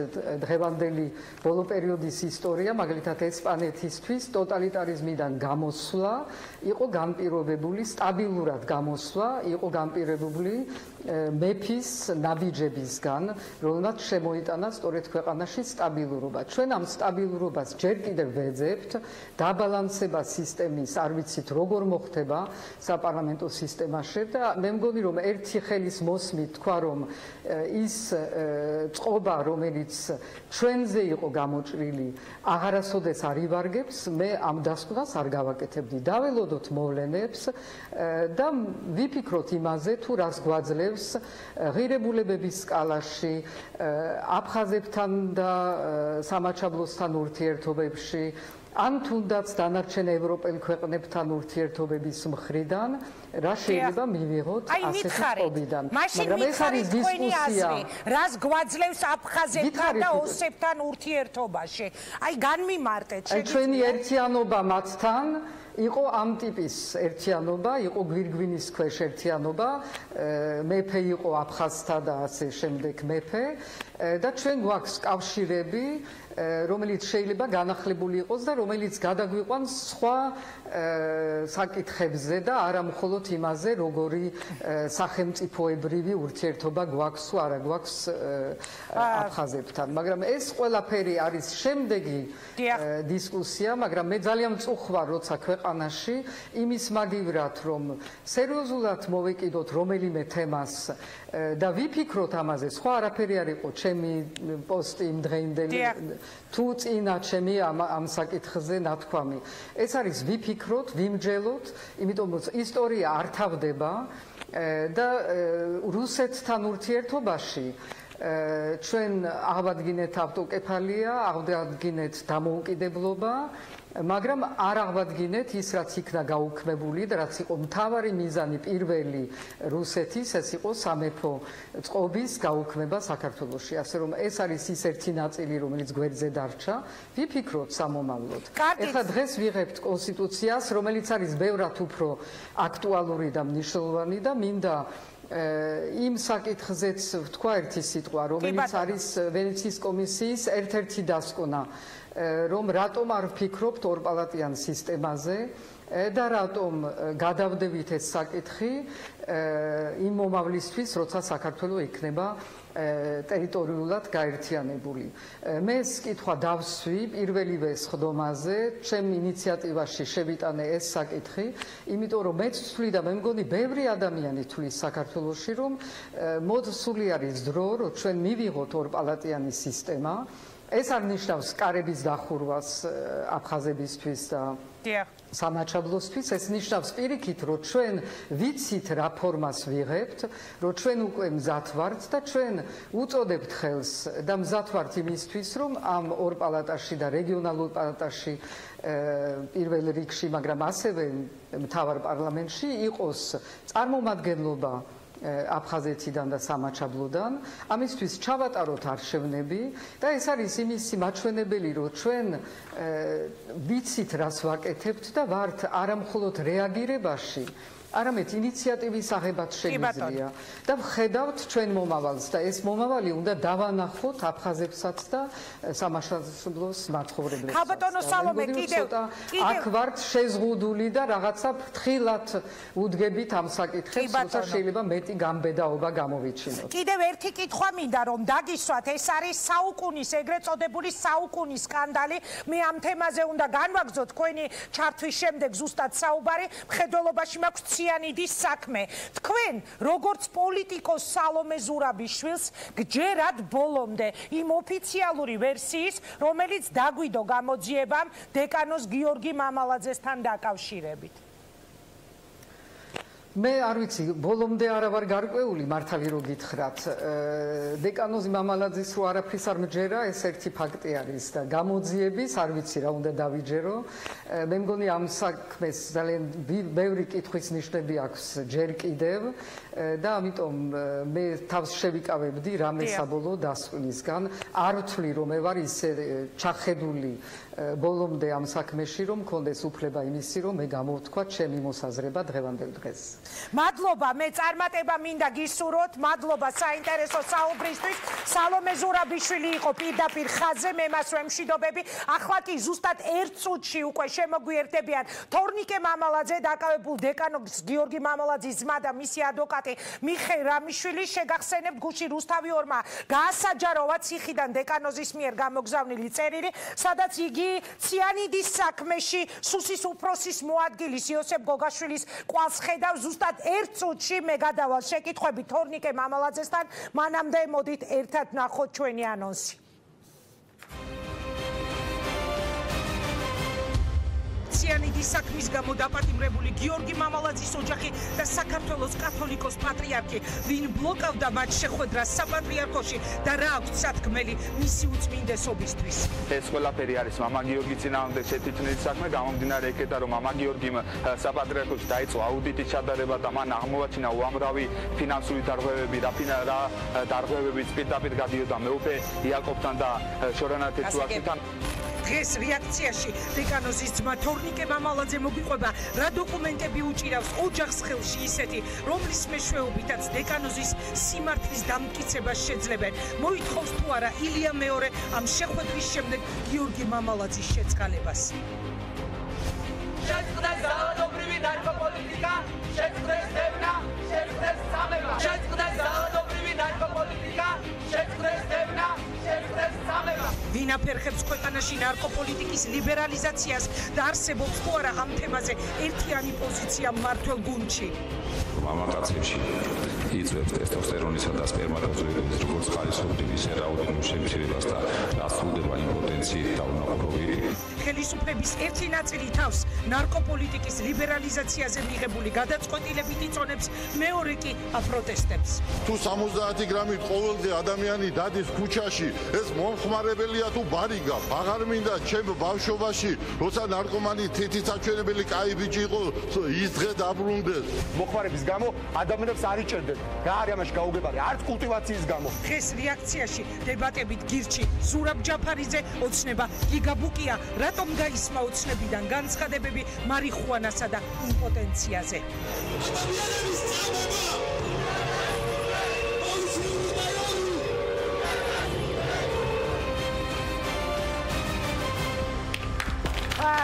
S3: დღევანდელი ბოლო პერიოდის ისტორია, მაგალითად ესპანეთისთვის ტოტალიტარიზმიდან გამოსვლა იყო განპირობებული, სტაბილურად გამოსვლა იყო განპირობებული მეფის ნაბიჯებისგან, რომელმაც შემოიტანა სწორედ ქვეყანაში სტაბილურობა. ჩვენ ამ სტაბილურობას ჯერ კიდევ ვეძებთ, დაბალანსება სისტემის, არ ვიცით როგორ მოხდება საპარლამენტო სისტემაში და მე მგონი რომ ერთი ხელის მოსმით თქვა თქვა რომ ის წყობა რომელიც ჩვენზე იყო გამოჭრილი აღარასოდეს არ ივარგებს მე ამ დასკვნას არ გავაკეთებდი დაველოდოთ მოვლენებს და ვიფიქროთ იმაზე თუ რას გვაძლევს ღირებულებების სკალაში აფხაზებთან და სამაჩაბლოსთან ურთიერთობებში ან თუნდაც დანარჩენ ევროპელ ქვეყნებთან ურთიერთობების მხრიდან რა შეიძლება მივიღოთ ასეთი წყობიდან
S1: მაგრამ ეს არის დისკუსია რას გვაძლევს აფხაზებთან და ოსებთან ურთიერთობაში აი განმიმარტეთ
S3: ჩვენი ერთიანობა მათთან იყო ამ ტიპის ერთიანობა, იყო გვირგვინის ქვეშ ერთიანობა, მეფე იყო აფხაზთა და ასე შემდეგ მეფე და ჩვენ გვაქვს კავშირები, რომელიც შეიძლება განახლებული იყოს და რომელიც გადაგვიყვანს სხვა საკითხებზე და არა მხოლოდ იმაზე, როგორი სახელმწიფოებრივი ურთიერთობა გვაქვს თუ არა გვაქვს აფხაზებთან. მაგრამ ეს ყველაფერი არის შემდეგი დისკუსია, მაგრამ მე ძალიან მწუხვარ, როცა ქვეყანაში იმის მაგივრად, რომ სერიოზულად მოვეკიდოთ რომელიმე თემას და ვიფიქროთ ამაზე, სხვა არაფერი არ იყო ჩემი პოსტი იმ დღეინდელი თუ წინა ჩემი ამ საკითხზე ნათქვამი. ეს არის ვიფიქროთ, ვიმჯელოთ, იმიტომ რომ ისტორია არ თავდება და რუსეთთან ურთიერთობაში ჩვენ აღვადგინეთ ავტოკეფალია, აღვადგინეთ დამოუკიდებლობა, მაგრამ არ აღვადგინეთ ის, რაც იქნა გაუქმებული და რაც იყო მთავარი მიზანი პირველი რუსეთის, ეს იყო სამეფო წყობის გაუქმება საქართველოში. ასე რომ ეს არის ის ერთი ნაწილი, რომელიც გვერდზე დარჩა. ვიფიქროთ სამომავლოდ. ეხლა დღეს ვიღებთ კონსტიტუციას, რომელიც არის ბევრად უფრო აქტუალური და მნიშვნელოვანი და მინდა იმ საკითხზეც ვთქვა ერთი სიტყვა, რომელიც არის ვენეციის კომისიის ერთ-ერთი დასკვნა, რომ რატომ არ ვფიქრობთ ორპალატიან სისტემაზე და რატომ გადავდებით ეს საკითხი იმ მომავლისთვის, როცა საქართველო იქნება ტერიტორიულად გაერთიანებული. მე ეს კითხვა დავსვი პირველივე სხდომაზე, ჩემ ინიციატივაში შევიტანე ეს საკითხი, იმიტომ რომ მეც ვთვლი და მე მგონი ბევრი ადამიანი თვლის საქართველოში, რომ მოსული არის დრო, რომ ჩვენ მივიღოთ ორპალატიანი სისტემა. ეს არ ნიშნავს კარების დახურვას აფხაზებისთვის და სამაჩაბლოსთვის, ეს ნიშნავს პირიქით, რომ ჩვენ ვიცით რა ფორმას ვიღებთ, რომ ჩვენ უკვე მზად ვართ და ჩვენ უწოდებთ ხელს და მზად ვართ იმისთვის, რომ ამ ორ პალატაში და რეგიონალურ პალატაში პირველ რიგში, მაგრამ ასევე მთავარ პარლამენტში იყოს წარმომადგენლობა აფხაზეთიდან და სამაჩაბლოდან, ამისთვის ჩავატაროთ არშევნები და ეს არის იმისი მაჩვენებელი, რომ ჩვენ ვიცით რას ვაკეთებთ და ვართ არა მხოლოდ რეაგირებაში, არამედ ინიციატივის აღებაც შემიძლია და ვხედავთ ჩვენ მომავალს და ეს მომავალი უნდა დავანახოთ აფხაზებსაც და სამაჩაბლოს მაცხოვრებლებს.
S1: ხაბატონო სალომე, კიდევ
S3: აქ ვართ შეზღუდული და რაღაცა ფრთხილად უდგებით ამ საკითხებს, თუმცა შეიძლება მეტი გამბედაობა გამოვიჩინოთ.
S1: კიდევ ერთი კითხვა მინდა რომ დაგისვათ, ეს არის საუკუნის, ეგრეთ წოდებული საუკუნის სკანდალი. მე ამ თემაზე უნდა განვაგრძო თქვენი ჩართვის შემდეგ ზუსტად საუბარი, მხედველობაში მაქვს ციანიდის საქმე. თქვენ როგორც პოლიტიკოს სალომე ზურაბიშვილს გჯერათ ბოლომდე იმ ოფიციალური ვერსიის, რომელიც დაგვიდო გამოძიებამ დეკანოს გიორგი მამალაძესთან დაკავშირებით.
S3: მე არ ვიცი, ბოლომდე არა ვარ გარკვეული, მართალი რო გითხრათ. დეკანოზი მამალაძის რო არაფრის არ მჯერა, ეს ერთი ფაქტი არის და გამოძიების არ ვიცი რა უნდა დავიჯერო. მე მგონი ამ საქმეს ძალიან ბევრი კითხვის ნიშნები აქვს ჯერ კიდევ და ამიტომ მე თავს შევიკავებდი რამე საბოლოო დასკვნისგან. არ ვთვლი რომ მე ვარ ისე ჩახედული ბოლომდე ამ საქმეში, რომ მქონდეს უფლება იმისი, რომ მე გამოვთქვა ჩემი მოსაზრება დღევანდელ დღეს.
S1: მადლობა, მე წარმატება მინდა გისურვოთ, მადლობა საინტერესო საუბრისთვის. სალომე ზურაბიშვილი იყო პირდაპირ ხაზზე, მე მას ვემშვიდობები. ახლა კი ზუსტად ერთ წუთში უკვე შემოგვიერთებიან თორნიკე მამალაძე, დაკავებულ დეკანოს გიორგი მამალაძის ძმა და მისი ადვოკატი მიხეილ რამიშვილი. შეგახსენებთ, გუში რუსთავი ორმა გაასაჯაროვა ციხიდან დეკანოზის მიერ გამოგზავნილი წერილი, სადაც იგი ციანიდის საქმეში სუსის უფროსის მოადგილის იოსებ გოგაშვილის კვალს ხედავ ზუსტად 1 წუთში მე გადავალ შეკითხვები თორნიკე მამალაძესთან მანამდე მოდით ერთად ნახოთ ჩვენი ანონსი ციანიდის საქმის გამო დაპატიმრებული გიორგი მამალაძის ოჯახი და საქართველოს კათოლიკოს პატრიარქი ვინ ბლოკავდა მათ შეხვედრას საპატრიარქოში და რა აქვს სათქმელი მისი უწმინდესობისთვის
S4: ეს ყველაფერი არის მამა გიორგის წინააღმდეგ შეთითქმის საქმე გამომდინარე იქეთა რომ მამა გიორგიმ საპატრიარქოში დაიწყო აუდიტის ჩადარება და მან აღმოაჩინა უამრავი ფინანსური დარღვევები რა დარღვევებიც პირდაპირ გადიოდა მეუფე იაკობთან და შორანა თეთრუაშვილთან დღეს რეაქციაში დეკანოზის ძმა თორნიკე მამალაძე მოგვიყვება რა დოკუმენტები უჭირავს ოჯახს ხელში ისეთი რომლის მეშვეობითაც დეკანოზის სიმართლის დამტკიცებას შეძლებენ მოითხოვს თუ არა ილია მეორე ამ შეხვედრის შემდეგ გიორგი მამალაძის შეწყალებას
S5: შეწყდეს ძალადობრივი ნარკოპოლიტიკა შეწყდეს დევნა შეწყდეს სამება შეწყდეს ძალადობრივი ნარკოპოლიტიკა შეწყდეს დევნა შეწყდეს სამება
S1: ვინ აფერხებს ქვეყანაში ნარკოპოლიტიკის ლიბერალიზაციას და არსებობს თუ არა ამ თემაზე ერთიანი პოზიცია მმართველ გუნდში
S6: მამაკაცებში იწვევს ტესტოსტერონისა და სპერმატოზოიდების როგორც ხალისობრივ ისე რაოდენობის შემცირებას და გასრულდება იმპოტენციით და უნაყოფობი
S1: ხელისუფლების ერთი ნაწილი თავს ნარკოპოლიტიკის ლიბერალიზაციაზე მიღებული გადაწყვეტილებით იწონებს მეორე კი აპროტესტებს
S7: თუ 70 გრამით ყოველდღე ადამიანი დადის ქუჩაში ეს მომხმარებელია თუ ბარიგა აღარ მინდა ჩემ ბავშვობაში როცა ნარკომანი თითისაჩვენებელი კაი ბიჭი იყო ის დღე დაბრუნდეს
S8: მოხმარების გამო ადამიანებს არ იჭერდნენ რა არის ამაში გაუგებარი არც კულტივაციის გამო
S1: დღეს რეაქციაში დებატებით გირჩი ზურაბ ჯაფარიძე ოცნება გიგაბუკია რატომ გაისმა ოცნებიდან განცხადებები მარიხუანასა და იმპოტენციაზე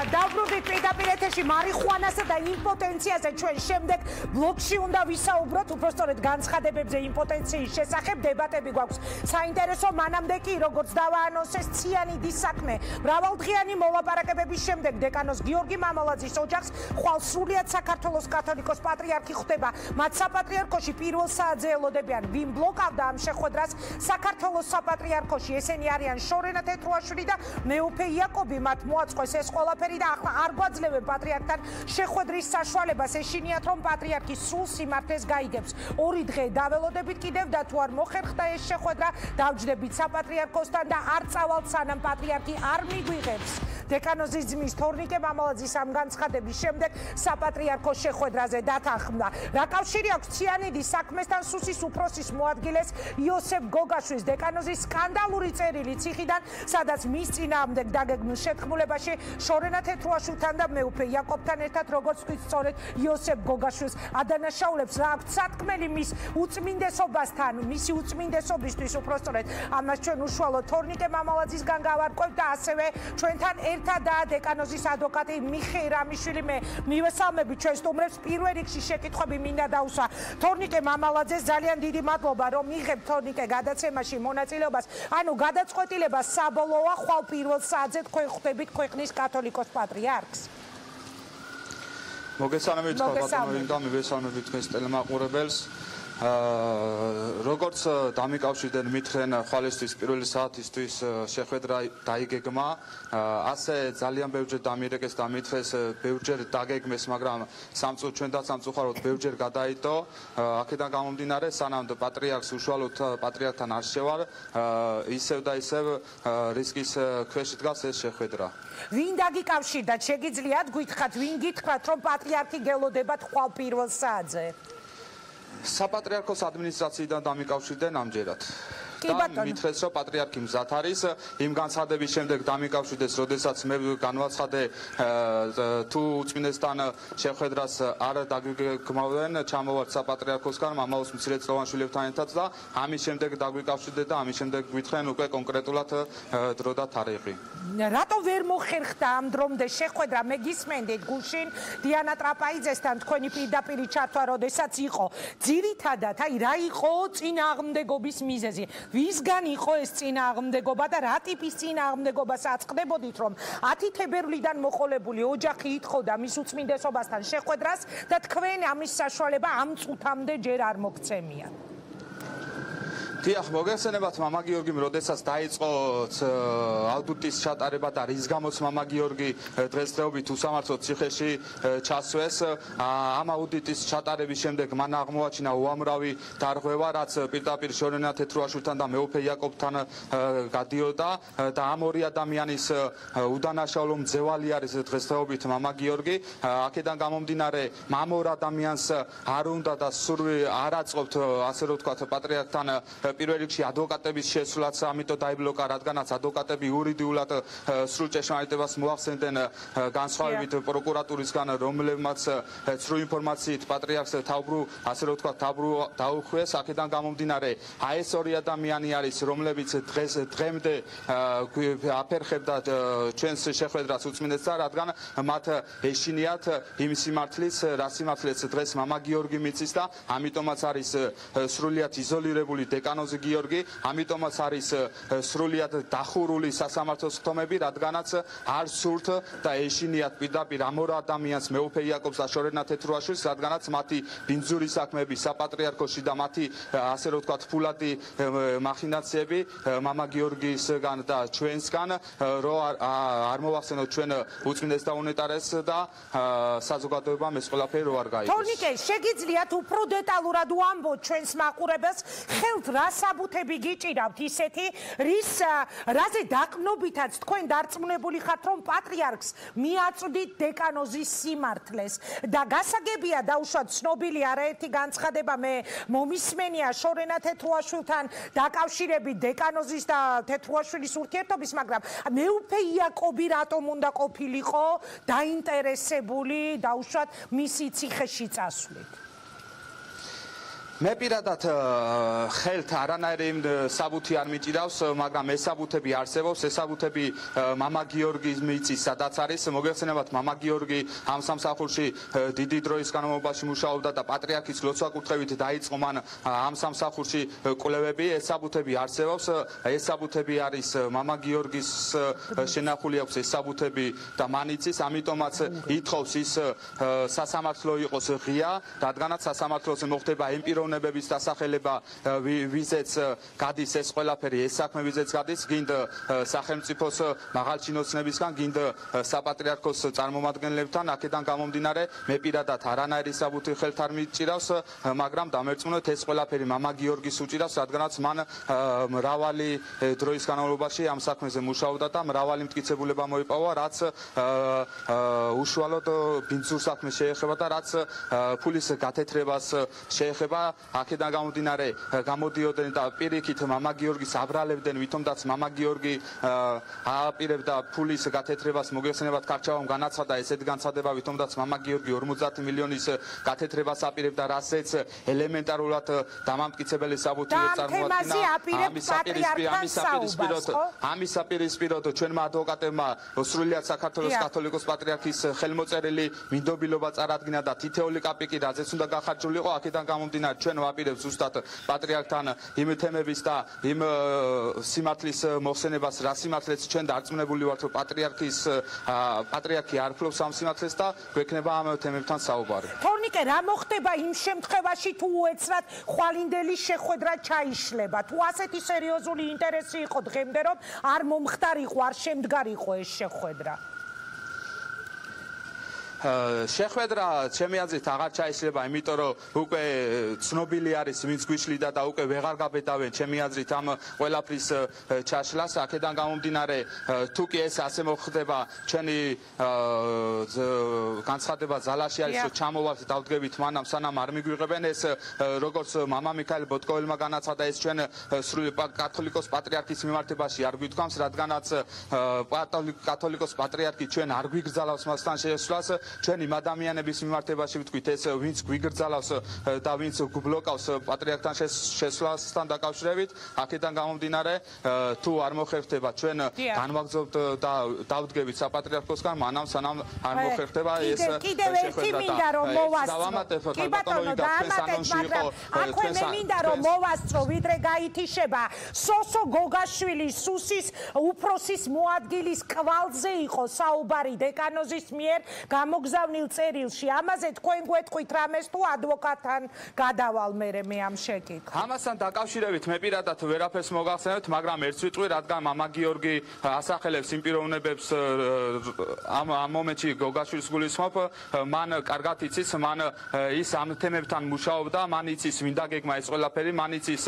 S1: დავბრუნდით პირდაპირ ეთერში მარიხუანასა და იმპოტენციაზე ჩვენ შემდეგ ბლოგში უნდა ვისაუბროთ უბრალოდ განცხადებებზე იმპოტენციის შესახებ დებატები გვაქვს საინტერესო მანამდე კი როგორც დავაანონსეს ციანიდის საქმე მრავალდღიანი მოლაპარაკებების შემდეგ დეკანოს გიორგი მამალაძის ოჯახს ხვალ სრულიად საქართველოს კათოლიკოს პატრიარქი ხვდება მათ საპატრიარქოში პირველ საათზე ელოდებიან ვინ ბლოკავდა ამ შეხვედრას საქართველოს საპატრიარქოში ესენი არიან შორენა თეთრუაშვილი და მეუფე იაკობი მათ მოაწყვეს ეს ყველაფერი და ახლა არ გვაძლევენ პატრიარქთან შეხვედრის საშუალებას ეშინიათ რომ პატრიარქი სულ სიმართლეს გაიგებს 2 დღე დაველოდებით კიდევ და თუ არ მოხერხდა ეს შეხვედრა დავჯდებით საპატრიარქოსთან და არ წავალთ სანამ პატრიარქი არ მიგვიღებს დეკანოზის ძმის თორნიკე მამალაძის ამ განცხადების შემდეგ საპატრიარქოს შეხვედრაზე დათანხმდა რა კავშირი აქვს ციანიდის საქმესთან სუსის უფროსის მოადგილეს იოსებ გოგაშვილის დეკანოზის სკანდალური წერილი ციხიდან სადაც მის წინააღმდეგ დაგეგმილ შეთქმულებაში შორენა თეთრუაშვილთან და მეუფე იაკობთან ერთად როგორც ვთქვით სწორედ იოსებ გოგაშვილს ადანაშაულებს რა აქვს სათქმელი მის უწმინდესობასთან მისი უწმინდესობისთვის უпростоრედ ამას ჩვენ უშუალოდ თორნიკე მამალაძისგან გავარკვევთ და ასევე ჩვენთან ერთადაა დეკანოზის ადვოკატი მიხეილ რამიშვილი მე მივესალმებით ჩვენ სტუმრებს პირველ რიგში შეკითხვები მინდა დაუსვა თორნიკე მამალაძეს ძალიან დიდი მადლობა რომ მიიღებთ თორნიკე გადაცემაში მონაწილეობას ანუ გადაწყვეტილება საბოლოოა ხვალ პირველ საათზე თქვენ ხვდებით ქვეყნის კათოლიკოს პატრიარქს
S4: მოგესალმებით ბატონო და მივესალმებით თქვენს ტელემაყურებელს როგორც დამიკავშირდნენ მითხრენ ხვალისთვის პირველი საათისთვის შეხვედრა დაიგეგმა ასე ძალიან ბევრჯერ დამირეკეს და მითხრეს ბევრჯერ დაგეგმეს მაგრამ სამწუხაროდ ჩვენ და სამწუხაროდ ბევრჯერ გადაიდო აქედან გამომდინარე სანამ პატრიარქს უშუალოდ პატრიარქთან არ შევარ ისევ და ისევ რისკის ქვეშ დგას ეს შეხვედრა
S1: ვინ დაგიკავშირდათ შეგიძლიათ გითხრათ ვინ გითხრათ რომ პატრიარქი გელოდებათ ხვალ პირველ საათზე
S4: საპატრიარქოს ადმინისტრაციიდან დამიკავშირდნენ ამჯერად და მითხრეს რომ პატრიარქი მზად არის იმ განცხადების შემდეგ დამიკავშირდეს როდესაც მე განვაცხადე თუ უწმინდესთან შეხვედრას არ დაგეგმავენ ჩამოვართ საპატრიარქოსგან მამაოს მცირეწლოვან შვილებთან ერთად და ამის შემდეგ დაგვიკავშირდეთ და ამის შემდეგ გვითხრენ უკვე კონკრეტულად დრო და თარიღი
S1: რატო ვერ მოხერხდა ამ დრომდე შეხვედრა მე გისმენდით გუშინ დიანა ტრაპაიძესთან თქვენი პირდაპირი ჩართვა როდესაც იყო ძირითადად აი რა იყო წინააღმდეგობის მიზეზი ვისგან იყო ეს წინააღმდეგობა და რა ტიპის წინააღმდეგობას აწყდებოდით, რომ 10 თებერვლიდან მოყოლებული ოჯახი ითხოვდა მის უწმინდესობასთან შეხვედრას და თქვენ ამის საშუალება ამ წუთამდე ჯერ არ მოგცემია.
S4: დიახ, მოგესალმებათ მამა გიორგიმ, როდესაც დაიწყო აუდიტის ჩატარება და რის გამოც მამა გიორგი დღესდღეობით უსამართლოდ ციხეში ჩასვეს, ამ აუდიტის ჩატარების შემდეგ მან აღმოაჩინა უამრავი დარღვევა, რაც პირდაპირ შორენა თეთრუაშვილთან და მეუფე იაკობთან გადიოდა და ამ ორი ადამიანის უდანაშაულო მძევალი არის დღესდღეობით მამა გიორგი. აქედან გამომდინარე, ამ ორ ადამიანს არ უნდა და სურვილი არ აწყობთ, ასე რომ ვთქვათ, პატრიარქთან პირველ რიგში ადვოკატების შესვლაც, ამიტომ დაიბლოკა, რადგანაც ადვოკატები იურიდიულად სრულ ჭეშმარიტებას მოახსენდნენ განსხვავებით პროკურატურისგან, რომლებმაც სრულ ინფორმაციით პატრიარქს თავბრუ, ასე რომ ვთქვათ, თავბრუ დაუხვეს. აქედან გამომდინარე, ეს ორი ადამიანი არის, რომლებიც დღემდე აფერხებდა ჩვენს შეხვედრას უწმინდესთან, რადგან მათ ეშინიათ იმ სიმართლის, რა სიმართლეც დღეს მამა გიორგი მიცის და ამიტომაც არის სრულიად იზოლირებული დეკანოზი გიორგი, ამიტომაც არის სრულიად დახურული სასამართლოს ხტომები, რადგანაც არ სურთ და ეშინიათ პირდაპირ ამ ორ ადამიანს, მეუფე იაკობს და შორენა თეთრუაშვილს, რადგანაც მათი ბინძური საქმეები საპატრიარქოში და მათი, ასე რომ ვთქვათ, ფულადი მახინაციები მამა გიორგისგან და ჩვენსგან, რომ არ მოვახსენოთ ჩვენ უწმინდეს და უნეტარეს და საზოგადოებამ ეს ყველაფერი რო არ გაიგოს.
S1: თორნიკე, შეგიძლიათ უფრო დეტალურად უამბოთ ჩვენს მაყურებელს, ხელთ რა საბუთები გიჭირავთ ისეთი, რაზე დაყნობითაც თქვენ დარწმუნებული ხართ, რომ პატრიარქს მიაწვდით დეკანოზის სიმართლეს და გასაგებია დაუშვათ ცნობილი არაერთი განცხადება მე მომისმენია შორენა თეთრუაშვილთან დაკავშირებით დეკანოზის და თეთრუაშვილის ურთიერთობის, მაგრამ მეუფე იაკობი რატომ უნდა ყოფილიყო დაინტერესებული დაუშვათ მისი ციხეში წასვლით?
S4: მე პირადად ხელთ არანაირი საბუთი არ მიჭირავს, მაგრამ ეს საბუთები არსებობს, ეს საბუთები მამა გიორგის მიწის სადაც არის. მოგეხსენებათ, მამა გიორგი ამ სამსახურში დიდი დროის განმავლობაში მუშაობდა და პატრიარქის ლოცვა-კურთხევით დაიწყო მან ამ სამსახურში კვლევები. ეს საბუთები არსებობს, ეს საბუთები არის მამა გიორგის შენახული აქვს ეს საბუთები და მანიცის, ამიტომაც ითხოვს ის სასამართლო იყოს ღია, რადგანაც სასამართლოზე მოხდება ემპიროვნებების დასახელება, ვიზეც გადის ეს ყველაფერი, ეს საქმე ვიზეც გადის, გინდ სახელმწიფოს მაღალჩინოსნებისგან, გინდ საპატრიარქოს წარმომადგენლებთან. აქედან გამომდინარე, მე პირადად არანაირი საბუთი ხელთ არ მიჭირავს, მაგრამ დამერწმუნოთ, ეს ყველაფერი მამა გიორგის უჭირავს, რადგანაც მან მრავალი დროის განმავლობაში ამ საქმეზე მუშაობდა და მრავალი მტკიცებულება მოიპოვა, რაც უშუალოდ ბინძურ საქმეს შეეხება და რაც ფულის გათეთრებას შეეხება. აქედან გამომდინარე, გამოდიოდნენ და პირიქით მამა გიორგის აბრალებდნენ, ვითომაც მამა გიორგი ააპირებდა ფულის გათეთრებას. მოგეხსენებათ, ქარჩავამ განაცხადა ესეთი განცხადება, ვითომაც მამა გიორგი 50 მილიონის გათეთრებას აპირებდა, რასაც ელემენტარულად დამამტკიცებელი საბუთი წარმოადგენდა. ამის საპირისპიროდ ჩვენმა ადვოკატებმა სრულიად საქართველოს კათოლიკოს პატრიარქის ხელმოწერილი მინდობილობა წარადგინა და თითეული კაპიკი რაზეც უნდა გახარჯულიყო. აქედან გამომდინარე, ჩვენ ვაპირებთ ზუსტად პატრიარქთან იმ თემების და იმ სიმართლის მოხსენებას, რა სიმართლეც ჩვენ დარწმუნებული ვართ, რომ პატრიარქი არ ფლობს ამ სიმართლეს და გვექნება ამ თემებთან საუბარი.
S1: თორნიკე, რა მოხდება იმ შემთხვევაში, თუ უეცრად ხვალინდელი შეხვედრა ჩაიშლება? თუ ასეთი სერიოზული ინტერესი იყო დღემდე, რომ არ მომხდარიყო, არ შემდგარიყო ეს შეხვედრა?
S4: შეხვედრა ჩემი აზრით აღარ ჩაიშლება, იმიტომ რომ უკვე ცნობილი არის ვინც გვიშლიდა და უკვე ვეღარ გაბედავენ ჩემი აზრით ამ ყველაფრის ჩაშლას. აქედან გამომდინარე, თუ კი ეს ასე მოხდება, ჩვენი განცხადება ზალაში არის, რომ ჩამოვართ დავდგებით მანამ სანამ არ მიგვიღებენ. ეს როგორც მამა მიქაელ ბოტკოველმა განაცხადა, ეს ჩვენ სრული კათოლიკოს პატრიარქის მიმართებაში არ გვითქვამს, რადგანაც კათოლიკოს პატრიარქი ჩვენ არ გვიგრძალავს მასთან შეესვლას. ჩვენ იმ ადამიანების მიმართებაში ვთქვით ეს ვინც გვიგრძალავს და ვინც გბლოკავს პატრიარქთან შესვლასთან დაკავშირებით აქედან გამომდინარე თუ არ მოხერხდება ჩვენ განვაგრძობთ და დავდგებით საპატრიარქოსგან მანამ სანამ არ მოხერხდება ეს
S1: კიდევ ერთი მინდა რომ მოვასწრო კი ბატონო დაამატეთ მაგრამ აქვე მე მინდა რომ მოვასწრო ვიდრე გაითიშება სოსო გოგაშვილის სუსის უფროსის მოადგილის კვალზე იყო საუბარი დეკანოზის მიერ გამოგზავნილ წერილში ამაზე თქვენ გვეთქვით რამეს თუ ადვოკატთან გადავალ მე ამ შეკითხვას
S4: ამასთან დაკავშირებით მე პირადად ვერაფერს მოგახსენებთ მაგრამ ერთს ვიტყვი რადგან მამა გიორგი ასახელებს იმ პიროვნებებს ამ მომენტში გოგაშვილს გულისხმობ მან კარგად იცის მან ის ამ თემებთან მუშაობდა მან იცის მინდა გეგმა ეს ყველაფერი მან იცის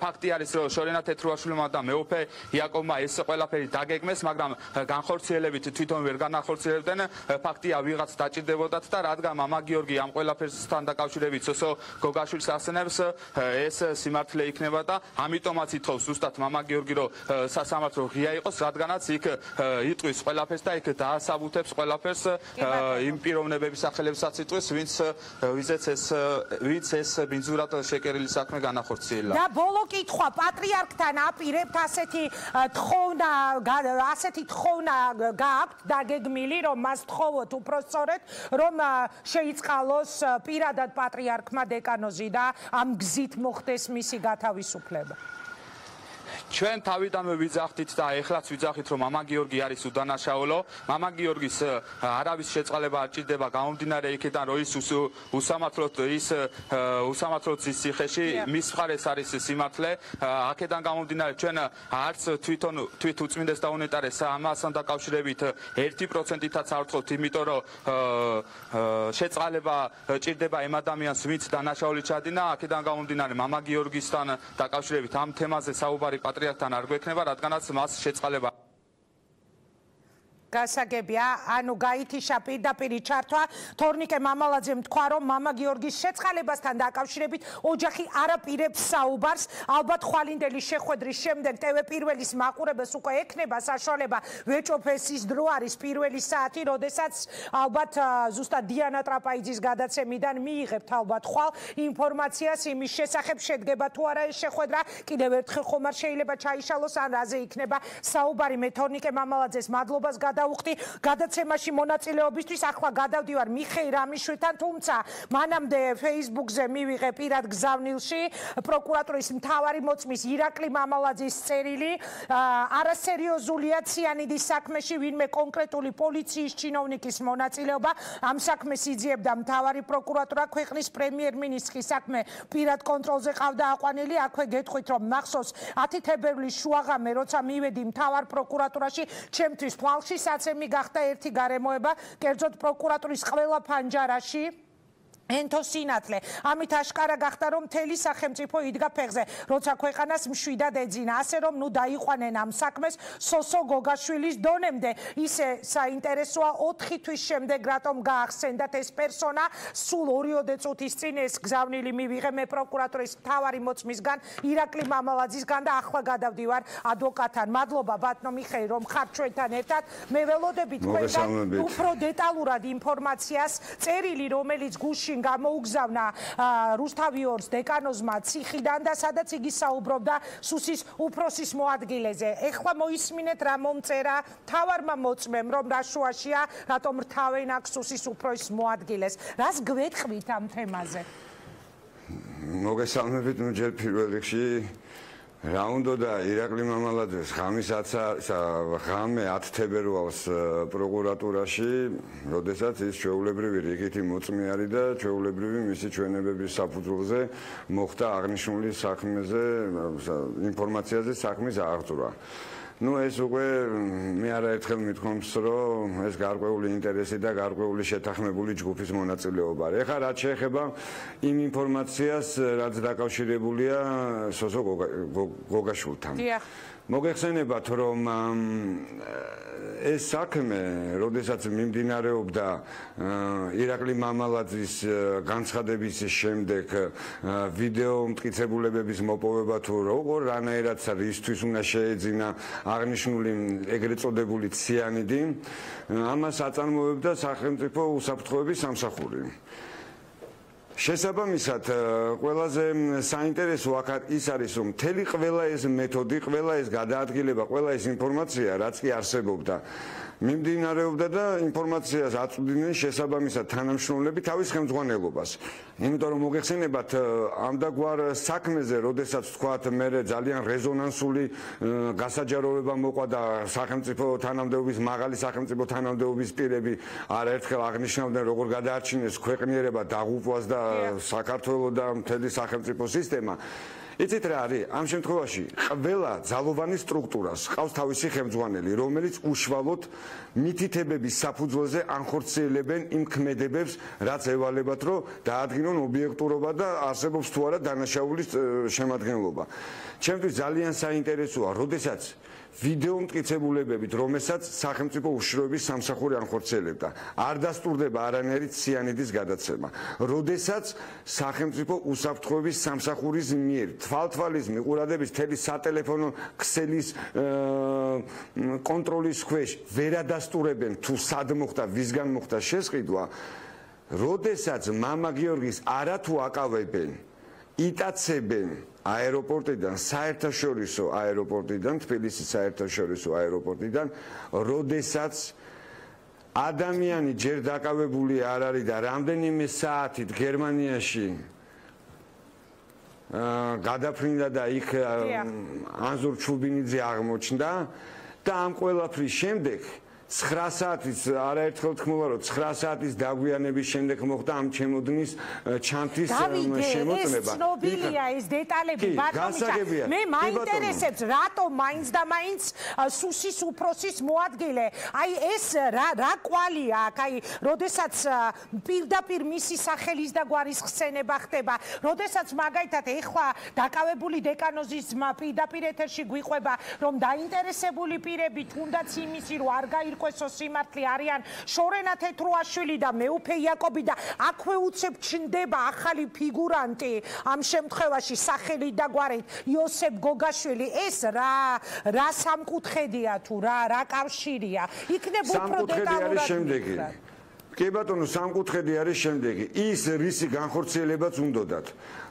S4: ფაქტი არის რომ შორენა თეთრუაშვილმა და მეუფე იაკოვმა ეს ყველაფერი დაგეგმეს მაგრამ განხორციელებით თვითონ ვერ განახორციელებდნენ ფაქტია ვიღაც დაჭირდებოდათ და რადგან მამა გიორგი ამ ყველაფერსთან დაკავშირებით სოსო გოგაშვილს ასწნებს ეს სიმართლე იქნება და ამიტომაც ითხოვს ზუსტად მამა გიორგი რომ სასამართლო ღია იყოს რადგანაც იქ იტყვის ყველაფერს და იქ დაასაბუთებს ყველაფერს იმ პიროვნებების სახელებსაც იტყვის ვინც ეს ბინძურად შეკერილი საქმე განახორციელა
S1: და ბოლო კითხვა პატრიარქთან აპირებთ ასეთი თხოვნა გააქვთ დაგეგმილი რომ მას თხოვოთ უпроსწორეთ რომ შეიწყალოს პირადად პატრიარქმა დეკანოზი და ამ გზით მოხდეს მისი გათავისუფლება
S4: ჩვენ თავიდანვე ვიძახდით და ეხლაც ვიძახით რომ მამა გიორგი არის უდანაშაულო მამა გიორგის არავის შეწყალება არ ჭირდება გამომდინარე იქიდან რომ ის უსამართლოდ ის ციხეში მის მხარეს არის სიმართლე აქედან გამომდინარე ჩვენ არც თვით უწმინდეს და უნეტარეს ამასთან დაკავშირებით 1%-ითაც არ ვთხოვთ იმიტომ რომ შეწყალება ჭირდება იმ ადამიანს ვინც დანაშაული ჩადინა აქედან გამომდინარე მამა გიორგისთან დაკავშირებით ამ თემაზე საუბარი პატრიარქთან არ გვექნება, რადგანაც მას შეწყალება
S1: გასაგებია, ანუ გაითიშა პირდაპირ ჩართვა თორნიკე მამალაძემ თქვა რომ მამა გიორგის შეწყალებასთან დაკავშირებით ოჯახი არაპირებს საუბარს ალბათ ხვალინდელი შეხვედრის შემდეგ TV პირველის მაყურებელს უკვე ექნება საშუალება ვეჭოფეს ის დრო არის პირველი საათი როდესაც ალბათ ზუსტად დიანა ტრაპაიძის გადაცემიდან მიიღებთ ალბათ ხვალ ინფორმაციას იმის შესახებ შედგება თუ არა ეს შეხვედრა კიდევ ერთხელ ხომ არ შეიძლება ჩაიშალოს ან რაზე იქნება საუბარი მე თორნიკე მამალაძეს მადლობას დავუხდი გადაცემაში მონაწილეობისთვის ახლა გადავდივარ მიხეილ რამიშვილთან თუმცა მანამდე Facebook-ზე მივიღე პირად გზავნილში პროკურატურის მთავარი მოწმის ირაკლი მამალაძის წერილი არასერიოზულია ციანიდის საქმეში ვინმე კონკრეტული პოლიციის ჩინოვნიკის მონაწილეობა ამ საქმეს იძიებდა მთავარი პროკურატურა ქვეყნის პრემიერ-მინისტრის საქმე პირად კონტროლზე ყავდა აყვანილი აქვე გეტყვით რომ მახსოვს 10 თებერვლის შუაღამე როცა მივედი მთავარ პროკურატურაში ჩემთვის თვალში საცემი გახდა ერთი გარემოება კერძოდ პროკურატურის ყველა ფანჯარაში ენთო სინათლე ამით აშკარა გახდა რომ მთელი სახელმწიფო იდგა ფეხზე როცა ქვეყანას მშვიდად ეძინა ასე რომ ნუ დაიყვანენ ამ საქმეს სოსო გოგაშვილის დონემდე ისე საინტერესოა 4 თვის შემდეგ რატომ გაახსენდათ ეს პერსონა სულ 2 წუთის წინ ეს გზავნილი მივიღე მე პროკურატურის მთავარი მოწმისგან ირაკლი მამალაძისგან და ახლა გადავდივარ ადვოკატთან მადლობა ბატონო მიხეილ რომ ხართ ჩვენთან ერთად მე ველოდები თქვენგან უფრო დეტალურად ინფორმაციას წერილი რომელიც გუშინ გამოუგზავნა რუსთავიორს დეკანოზმა ციხიდან და სადაც იგი საუბრობდა სუსის უფროსის მოადგილეზე. ეხლა მოისმინეთ რა მომწერა მთავარმა მოწმემ რომ რა შუაშია რატომ რთავენ აქ სუსის უფროსის მოადგილეს. რას გვეთყვით ამ თემაზე?
S9: მოგესალმებით ჯერ პირველ რიგში რა უნდა და ირაკლი მამალაძეს ღამის 10 თებერვალს პროკურატურაში, როდესაც ის ჩვეულებრივი რიგითი მოწმე არის და ჩვეულებრივი მისი ჩვენებების საფუძველზე მოხდა აღნიშნული საქმეზე ინფორმაციაზე საქმის აღძვრა. Ну ეს უკვე მე არაერთხელ მithქვამს რომ ეს გარკვეული ინტერესი და გარკვეული შეთანხმებული ჯგუფის მონაწილეობა არის. ეხლა რაც შეეხება იმ ინფორმაციას, რაც დაკავშირებულია სოსო გოგაშვილთან. მოგეხსენებათ რომ ეს საქმე, როდესაც მიმდინარეობდა ირაკლი მამალაძის განცხადების შემდეგ ვიდეო მტკიცებულებების მოპოვება თუ როგორ რანაირად რისთვის უნდა შეეძინა აღნიშნული ეგრეთ წოდებული ციანიდი, ამას აწარმოებდა სახელმწიფო უსაფრთხოების სამსახური. შესაბამისად, ყველაზე საინტერესო აქ ის არის, რომ მთელი ყველა ეს მეთოდი, ყველა ეს გადაადგილება, ყველა ეს ინფორმაცია, რაც კი არსებობდა, მიმდინარეობდა და ინფორმაციას აწვდიდნენ შესაბამისად თანამშრომლები თავის ხელმძღვანელობას. იმიტომ რომ მოგეხსენებათ ამდაგვარ საქმეზე, როდესაც თქვათ მე ძალიან რეზონანსული გასაჯაროება მოყვა და სახელმწიფო თანამდებობის მაღალი სახელმწიფო თანამდებობის პირები არაერთხელ აღნიშნავდნენ როგორ გადაარჩინეს ქვეყნიერება დაღუპვას და საქართველოს და მთელი სახელმწიფო სისტემა. იცით რა არის? ამ შემთხვევაში ყველა ძალოვანი სტრუქტურას ყავს თავისი ხელმძღვანელი, რომელიც უშუალოდ მითითებების საფუძველზე ანხორციელებენ იმ ქმედებებს, რაც ევალებათ, რომ დაადგინონ ობიექტურობა და არსებობს თუ არა დანაშაულის შემადგენლობა. ჩემთვის ძალიან საინტერესოა, როდესაც ვიდეო მტკიცებულებებით, რომელსაც სახელმწიფო უშიშროების სამსახური ანხორციელებდა, არ დასტურდება არანაირი ციანიდის გადაცემა. როდესაც სახელმწიფო უსაფრთხოების სამსახურის მიერ თვალთვალის მიყურადების თელი სატელეფონო ქსელის კონტროლის ქვეშ ვერ ადასტურებენ თუ სად მოხდა, ვისგან მოხდა შესყიდვა, როდესაც მამა გიორგის არათუ აკავებენ, იტაცებენ აეროპორტიდან, საერთაშორისო აეროპორტიდან, თბილისის საერთაშორისო აეროპორტიდან, როდესაც ადამიანი ჯერ დაკავებული არ არის და რამდენიმე საათით გერმანიაში გადაფრინდა და იქ ანზურ ჩუბინიძე აღმოჩნდა და ამ ყველაფრის შემდეგ 9 საათის არაერთხელ თქმულა რომ 9 საათის დაგვიანების შემდეგ მოხდა ამ ჩემოდნის ჩანთის შემოწმება.
S1: ეს ცნობილია ეს დეტალები ბატონო. მე მაინტერესებს რატომ მაინც და მაინც სუსის უფროსის მოადგილე. აი ეს რა კვალია აქ, აი როდესაც პირდაპირ მისი სახელის და გვარის ხსენება ხდება, როდესაც მაგალითად ეხლა დაკავებული დეკანოზის ძმა პირდაპირ ეთერში გვიყვება, რომ დაინტერესებული პირები თუნდაც იმისი რომ არ გაირკვევს სიმართლე არიან შორენა თეთრუაშვილი და მეუფე იაკობი და აქვე უცებ ჩნდება ახალი ფიგურანტი ამ შემთხვევაში სახელით და გვარით იოსებ გოგაშვილი. ეს რა სამკუთხედია თუ რა კავშირია? იქნებ უფრო დეტალურად.
S9: კი ბატონო, სამკუთხედი არის შემდეგი. ის რისი განხორციელებაც უნდათ,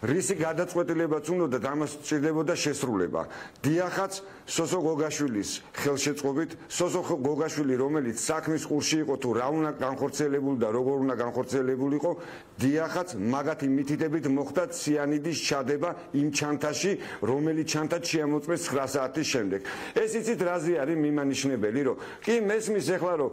S9: რისი გადაწყვეტილებაც უნდათ, ამას სჭირდებოდა შესრულება. დიახაც სოსო გოგაშვილის ხელშეწყობით, სოსო გოგაშვილი, რომელიც საქმის ყურში იყო თუ რა უნდა განხორციელებული და როგორ უნდა განხორციელებულიყო, დიახაც მაგათი მითითებით მოხდა ციანიდის ჩადება იმ ჩანთაში, რომელიც ჩანთაც შეამოწმეს 9 საათის შემდეგ. ეს იცით რაზე არის მიმანიშნებელი, რომ კი მესმის ეხლა რომ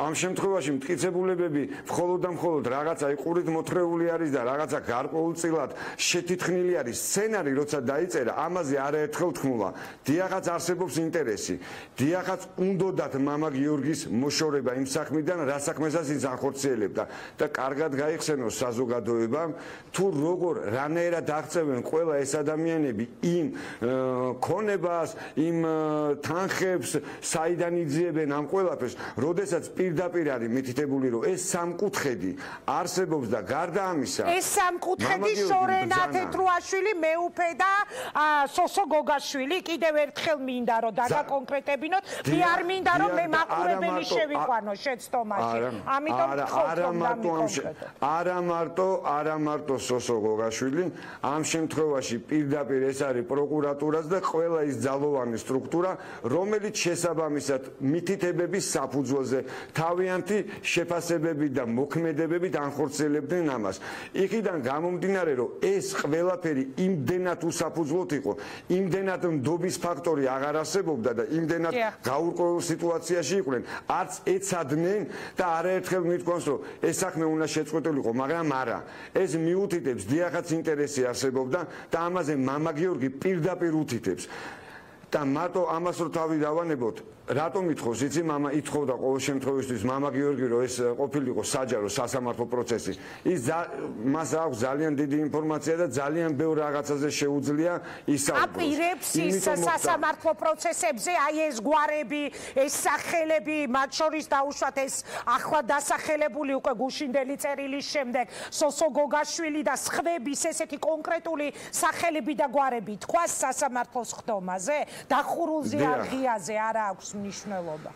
S9: ამ შემთხვევაში მტკიცებულებები მხოლოდ და მხოლოდ რაღაცა იყურით მოთხრეული არის და რაღაცა გარკვეულწილად შეთითხნილი არის სცენარი, როცა დაიწერა, ამაზე არაერთხელ თქმულა. დიახაც არსებობს ინტერესი, დიახაც უნდათ მამა გიორგის მოშორება იმ საქმიდან, რა საქმესაც ის ახორციელებდა და კარგად გაიხსენოს საზოგადოებამ, თუ როგორ რანაირად აღწევენ ყველა ეს ადამიანები იმ ქონებას, იმ თანხებს, საიდან იძიებენ ამ ყველაფერს, როდესაც პირდაპირ არის მითითებული, რომ ეს სამკუთხედი არსებობს და გარდა ამისა,
S1: ეს სამკუთხედი შორენა თეთრუაშვილი, მეუფე და სოსო გოგაშვილი კიდევ ერთხელ მინდა რომ დაგაკონკრეტებინოთ, მე არ მინდა რომ მე მაყურებელი შევიყვანო შეცდომაში. ამიტომ არა მარტო სოსო გოგაშვილი, ამ შემთხვევაში პირდაპირ ეს არის პროკურატურაც და ყველა ის ძალოვანი სტრუქტურა, რომელიც შესაბამისად მითითებების საფუძველზე თავიანთი შეფასებებით და მოქმედებებით ანხორციელებდნენ ამას. იქიდან გამომდინარე, რომ ეს ყველაფერი იმდენად უსაფუძვლოდ იყო, იმდენად ნდობის ფაქტორი აღარ არსებობდა და იმდენად გაურკვეველ სიტუაციაში იყვნენ, არც ეცადნენ და არაერთხელ მithქვამს, რომ ეს საქმე უნდა შეწყვეტილიყო, მაგრამ არა. ეს მიუთითებს, დიახაც ინტერესი არსებობდა და ამაზე მამა გიორგი პირდაპირ უთითებს. და მარტო ამას რო თავი დავანებოთ, რატომ ითხოვს, იცი, მამა ითხოვდა ყოველ შემთხვევაში მამა გიორგი, რომ ეს ყოფილიყო საჯარო სასამართლო პროცესი. ის მას აქვს ძალიან დიდი ინფორმაცია და ძალიან ბევრ რაღაცაზე შეუძლია ისაუბროს. აპირებს ის სასამართლო პროცესებზე, აი ეს გვარები, ეს სახელები, მათ შორის დაუშვათ ეს ახლა დასახელებული უკვე გუშინდელი წერილის შემდეგ სოსო გოგაშვილი და სხვების ესეთი კონკრეტული სახელები და გვარები თქვას სასამართლოს ხდომაზე. დახურულზე ან ღიაზე არ აქვს მნიშვნელობა.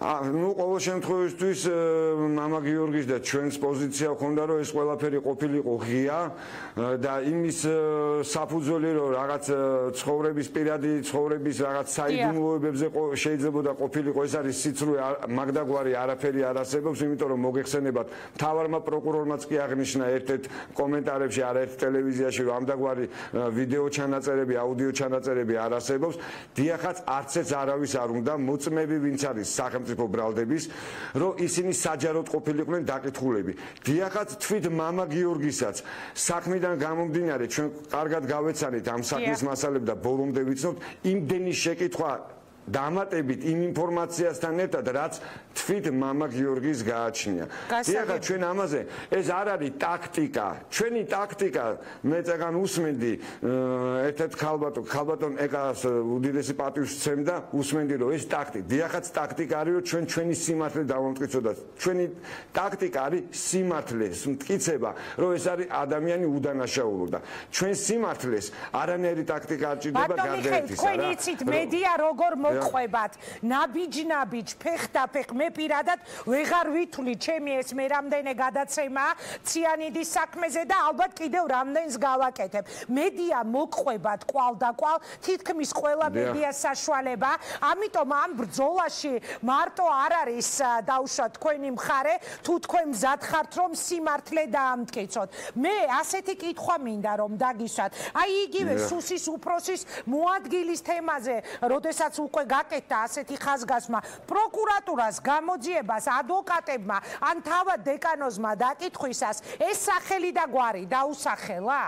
S9: ну ყოველ შემთხვევისთვის მამა გიორგის და ჩვენს პოზიცია ჰქონდა რომ ეს ყველაფერი ყოფილიყო ღია და იმის საფუძველი რომ რაღაც ცხოვრების პირადი ცხოვრების რაღაც საიდუმლოებებზე შეიძლებოდა ყოფილიყო ეს არის სიცრუე მაგდაგვარი არაფერი არ არსებობს იმიტომ რომ მოგეხსენებათ მთავარმა პროკურორმაც კი აღნიშნა ერთ-ერთ კომენტარებში არაერთ ტელევიზიაში რომ ამდაგვარი ვიდეო ჩანაწერები აუდიო ჩანაწერები არ არსებობს დიახაც არც ეს არავის არ უნდა მოწმები ვინც არის სახელმწიფო ბრალდების რომ ისინი საჯაროდ ყოფილიყვნენ დაკითხულები. დიახაც თვით მამა გიორგისაც საქმიდან გამომდინარე ჩვენ კარგად გავეცანით ამ საქმის მასალებს და ბოლომდე ვიცნობთ იმდენი შეკითხვა დამატებით იმ ინფორმაციასთან ერთად რაც თვით მამა გიორგის გააჩნია. დიახაც ჩვენ ამაზე ეს არ არის ტაქტიკა. ჩვენი ტაქტიკა მე წეგან უსმენდი ერთ-ერთ ქალბატონ ეკას უდიდესი პატივს ვცემდა უსმენდი რომ ეს ტაქტიკა. დიახაც ტაქტიკა არის რომ ჩვენ ჩვენი სიმართლე დავამტკიცოთ. ჩვენი ტაქტიკა არის სიმართლე, მტკიცება რომ ეს არის ადამიანი უდანაშაულო და ჩვენ სიმართლეს არანაირი ტაქტიკა არ ჭირდება გარდა ერთისა.
S1: თქვენ იცით მედია როგორ მოყვებათ ნაბიჯ ფეხ მე პირადად ვეღარ ვითვლი ჩემი ეს მე რამდენი გადაცემა ციანიდის საქმეზე და ალბათ კიდევ რამდენს გავაკეთებ მედია მოყვებათ კვალ თითქმის ყველა მედია საშუალება ამიტომ ამ ბრძოლაში მარტო არ არის დაუშვათ თქვენი მხარე თუ თქვენ მზად ხართ რომ სიმართლე დაამტკიცოთ მე ასეთი კითხვა მინდა რომ დაგისვათ აი იგივე სუსის უფროსის მოადგილის თემაზე როდესაც უკვე გაკეთდა ასეთი ხაზგასმა პროკურატურას გამოძიებას ადვოკატებმა ან თავად დეკანოზმა დაკითხვისას ეს სახელი და გვარი დაუსახელა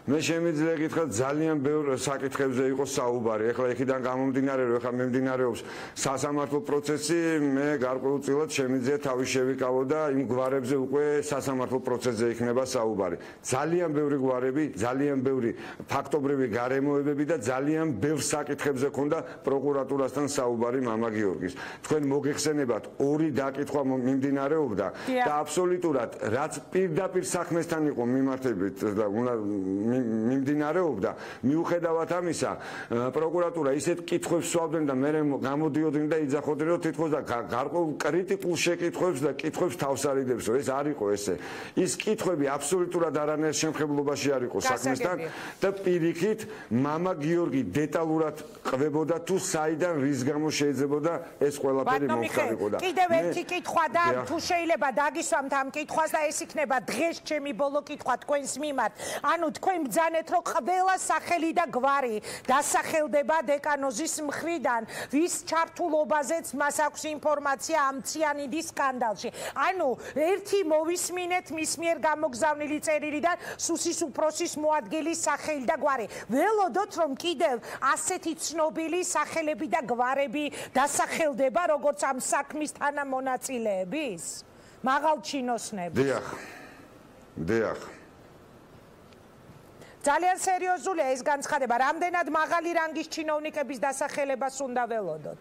S9: მე შემიძლია გითხრათ ძალიან ბევრ საკითხებზე იყო საუბარი. ეხლა იქიდან გამომდინარე რომ ეხლა მიმდინარეობს სასამართლო პროცესი, მე გარკვეულწილად შემიძლია თავი შევიკავო და იმ გვარებზე უკვე სასამართლო პროცესზე იქნება საუბარი. ძალიან ბევრი გვარები, ძალიან ბევრი ფაქტობრივი გარემოებები და ძალიან ბევრ საკითხებზე ქონდა პროკურატურასთან საუბარი მამა გიორგის. თქვენ მოგეხსენებათ ორი დაკითხვა მიმდინარეობდა და აბსოლუტურად რაც პირდაპირ საქმესთან იყო მიმართებით და მიმდინარეობდა მიუხედავად ამისა პროკურატურა ისეთ კითხვებს სვავდნენ და მე გამოდიოდნენ და იძახოდნენ რომ თითქოს და გარკვეულ კრიტიკულ შეკითხვებს და კითხვებს თავს არიდებს რომ ეს არ იყო ესე ის კითხვები აბსოლუტურად არანაირ შემხებლობაში არ იყო საქმესთან და პირიქით მამა გიორგი დეტალურად ყვებოდა თუ საიდან რის გამო შეიძლებოდა ეს ყველაფერი მომხდარიყო და
S1: კიდევ ერთი კითხვა და თუ შეიძლება დაგისვამთ ამ კითხვას და ეს იქნება დღეს ჩემი ბოლო კითხვა თქვენს მიმართ ანუ თქვენ ბძანეთ რომ ყველა სახელი და გვარი დასახელდება დეკანოზის მხრიდან ვის ჩართულობაზეც მას აქვს ინფორმაცია ამ ციანიდის სკანდალში ანუ ერთი მოვისმინეთ მის მიერ გამოგზავნილი წერილიდან სუსის უფროსის მოადგილის სახელი და გვარი ველოდოთ რომ კიდევ ასეთი ცნობილი სახელები და გვარები დასახელდება როგორც ამ საქმის თანამონაწილეების მაღალჩინოსნები
S9: დიახ
S1: ძალიან სერიოზულია ეს განცხადება. რამდენად მაღალი რანგის ჩინოვნიკების დასახელებას უნდა ველოდოთ?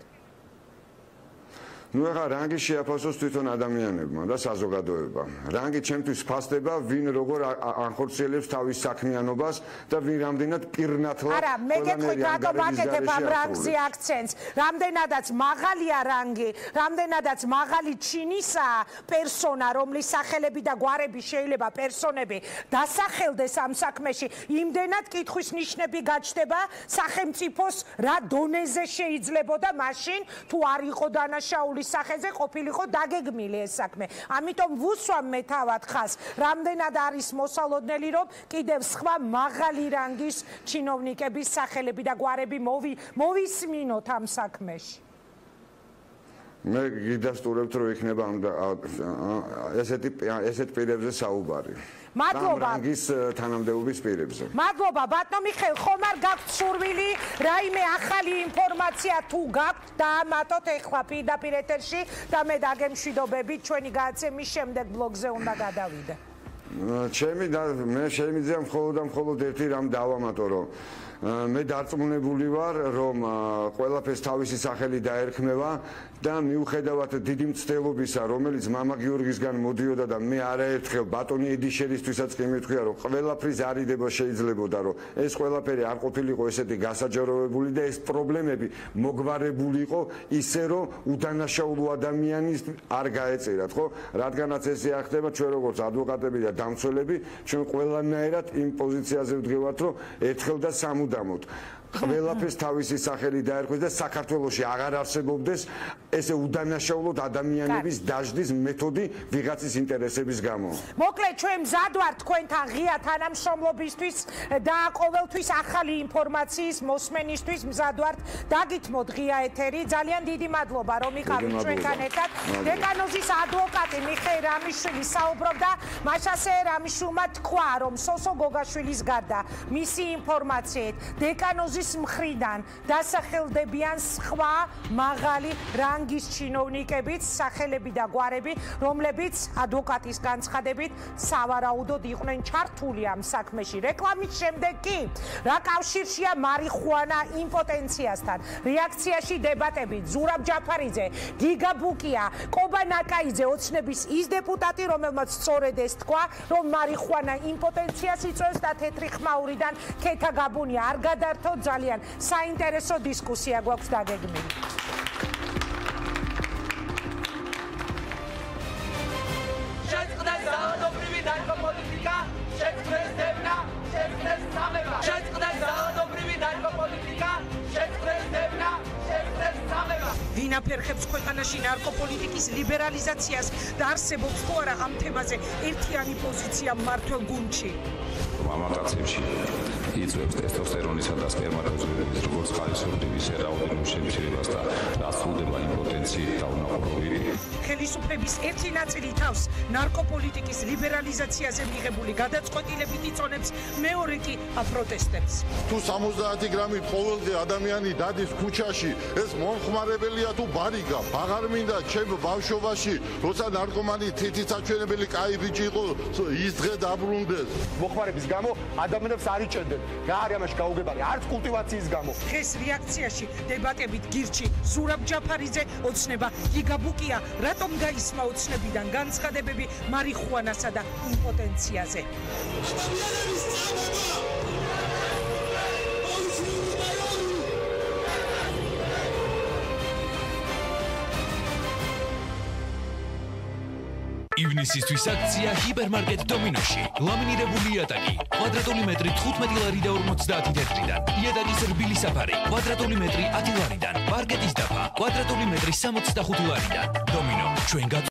S9: ну ეხლა რანგი შეაფასოს თვითონ ადამიანებმა და საზოგადოებამ. რანგი ჩემთვის ფასდება ვინ როგორ ანხორციელებს თავის საქმიანობას და ვინ რამდენად პირნათლად
S1: არა, მე გეტყვი გაკეთებ ამ რანგზე აქცენტს. რამდენადაც მაღალია რანგი, რამდენადაც მაღალი ჩინისაა პერსონა, რომლის სახელები და გვარები შეიძლება პერსონები დასახელდეს ამ საქმეში, იმდენად კითხვის ნიშნები გაჩნდება სახელმწიფოს რა დონეზე შეიძლებოდა მაშინ თუ არ იყო დანაშაული სახეზე ყოფილიყო დაგეგმილი ეს საქმე. ამიტომ ვუსვამ მე თავად ხას, რამდენად არის მოსალოდნელი რომ კიდევ სხვა მაღალი რანგის ჩინოვნიკების სახელები და გვარები მოვისმინოთ ამ საქმეში.
S9: მე გიდასტურებთ რომ იქნება ესეთ პირებზე საუბარი.
S1: მადლობა
S9: რანგის თანამდებობის პირებზე.
S1: მადლობა ბატონო მიხეილ, ხომ არ გაქვთ სურვილი რაიმე ახალი ინფორმაცია თუ გაქვთ დაამატოთ ეხლა პირდაპირ ეთერში და მე დაგემშვიდობებით ჩვენი გადაცემის შემდეგ ბლოგზე უნდა გადავიდე.
S9: მე შემიძლია მხოლოდ ერთი რამ დავამატო, რომ მე დარწმუნებული ვარ, რომ ყველაფერს თავისი სახელი დაერქმევა და მიუხედავად დიდი მცდელობისა, რომელიც მამა გიორგისგან მოდიოდა და მე არაერთხელ ბატონი ედიშერისთვისაც კი მithქვია, რომ ყველაფრის არიდება შეიძლებოდა, რომ ეს ყველაფერი არ ყოფილიყო ესეთი გასაჯაროვებული და ეს პრობლემები მოგვარებულიყო ისე, რომ უდანაშაულო ადამიანის არ გაეწირათ, ხო? რადგანაც ესე არ ხდება, ჩვენ როგორც ადვოკატები და დამცველები, ჩვენ ყველანაირად იმ პოზიციაზე ვდგევართ, რომ ერთხელ და სამუდამოდ ყველაფერს თავისი სახელი დაერქვეს და საქართველოში აღარ არსებობდეს ესე უდანაშაულოდ ადამიანების დაждის მეთოდი ვიღაცის ინტერესების გამო.
S1: მოკლედ ჩვენ მზად ვართ თქვენთან ღია თანამშრომლობისთვის და ყოველთვის ახალი ინფორმაციის მოსმენისთვის მზად ვართ. დაგითმოთ ღია ეთერი. ძალიან დიდი მადლობა რომ იყავით ჩვენთან ერთად. დეკანოზის ადვოკატი მიხეილ რამიშვილი საუბრობდა. მაშასე რამიშვილმა თქვა რომ სოსო გოგაშვილის გარდა მისი ინფორმაციით დეკანოზის მხრიდან დასახელდებიან სხვა მაღალი რანგის ჩინოვნიკებიც, სახელები და გვარები, რომლებიც ადვოკატის განცხადებით სავარაუდოდ იყვნენ ჩართული ამ საქმეში. რეკლამის შემდეგ კი რა კავშირშია მარიხუანა იმპოტენციასთან? რეაქციაში დებატები ზურაბ ჯაფარიძე, გიგა ბუკია, კობა ნაკაიძე, ოცნების ის დეპუტატი, რომელმაც სწორედ ეს თქვა, რომ მარიხუანა იმპოტენციას იწვევს და თეთრი ხმაურიდან ქეთა გაბუნია. არ გადართო ძალიან საინტერესო დისკუსია გვაქვს დაგეგმილი.
S5: შეწყდეს ძალადობრივი ნარკოპოლიტიკა, შეწყდეს დევნა, შეწყდეს სამება. შეწყდეს ძალადობრივი ნარკოპოლიტიკა, შეწყდეს დევნა, შეწყდეს სამება.
S1: ვინ აფერხებს ქვეყანაში ნარკოპოლიტიკის ლიბერალიზაციას და არსებობს თუ არა ამ თემაზე ერთიანი პოზიცია მმართველ გუნდში?
S6: მამაკაცებში იწვევს ტესტოსტერონისა და სპერმატოზოიდების როგორც ხალისობრივ ისე რაოდენობის შემცირებას და დასრულდება იმპოტენციით და უნაყოფობით.
S1: ხელისუფლების ერთი ნაწილი თავს ნარკოპოლიტიკის ლიბერალიზაციაზე მიღებული გადაწყვეტილებით იწონებს, მეორე კი აპროტესტებს.
S7: თუ 70 გრამით ყოველდღე ადამიანი დადის ქუჩაში, ეს მომხმარებელია თუ ბარიგა? აღარ მინდა ჩემ ბავშვობაში, როცა ნარკომანი თითისაჩვენებელი კაი ბიჭი იყო, ის დღე დაბრუნდეს.
S8: მოხმარების გამო ადამიანებს არ იჭერდნენ. რა არის ამაში გაუგებარი? არც კულტივაციის გამო.
S1: დღეს რეაქციაში დებატებით გირჩი ზურაბ ჯაფარიძე, ოცნება გიგა ბუკია, რატომ გაისმა ოცნებიდან განცხადებები მარიხუანასა და იმპოტენციაზე?
S10: ივნისისთვის აქცია ჰიპერმარკეტ დომინოში. ლამინირებული იატაკი, კვადრატული მეტრი 15 ლარი და 50 თეთრიდან. იატაკის რბილი საფარი, კვადრატული მეტრი 10 ლარიდან. პარკეტის დაფა, კვადრატული მეტრი 65 ლარიდან. დომინო, ჩვენ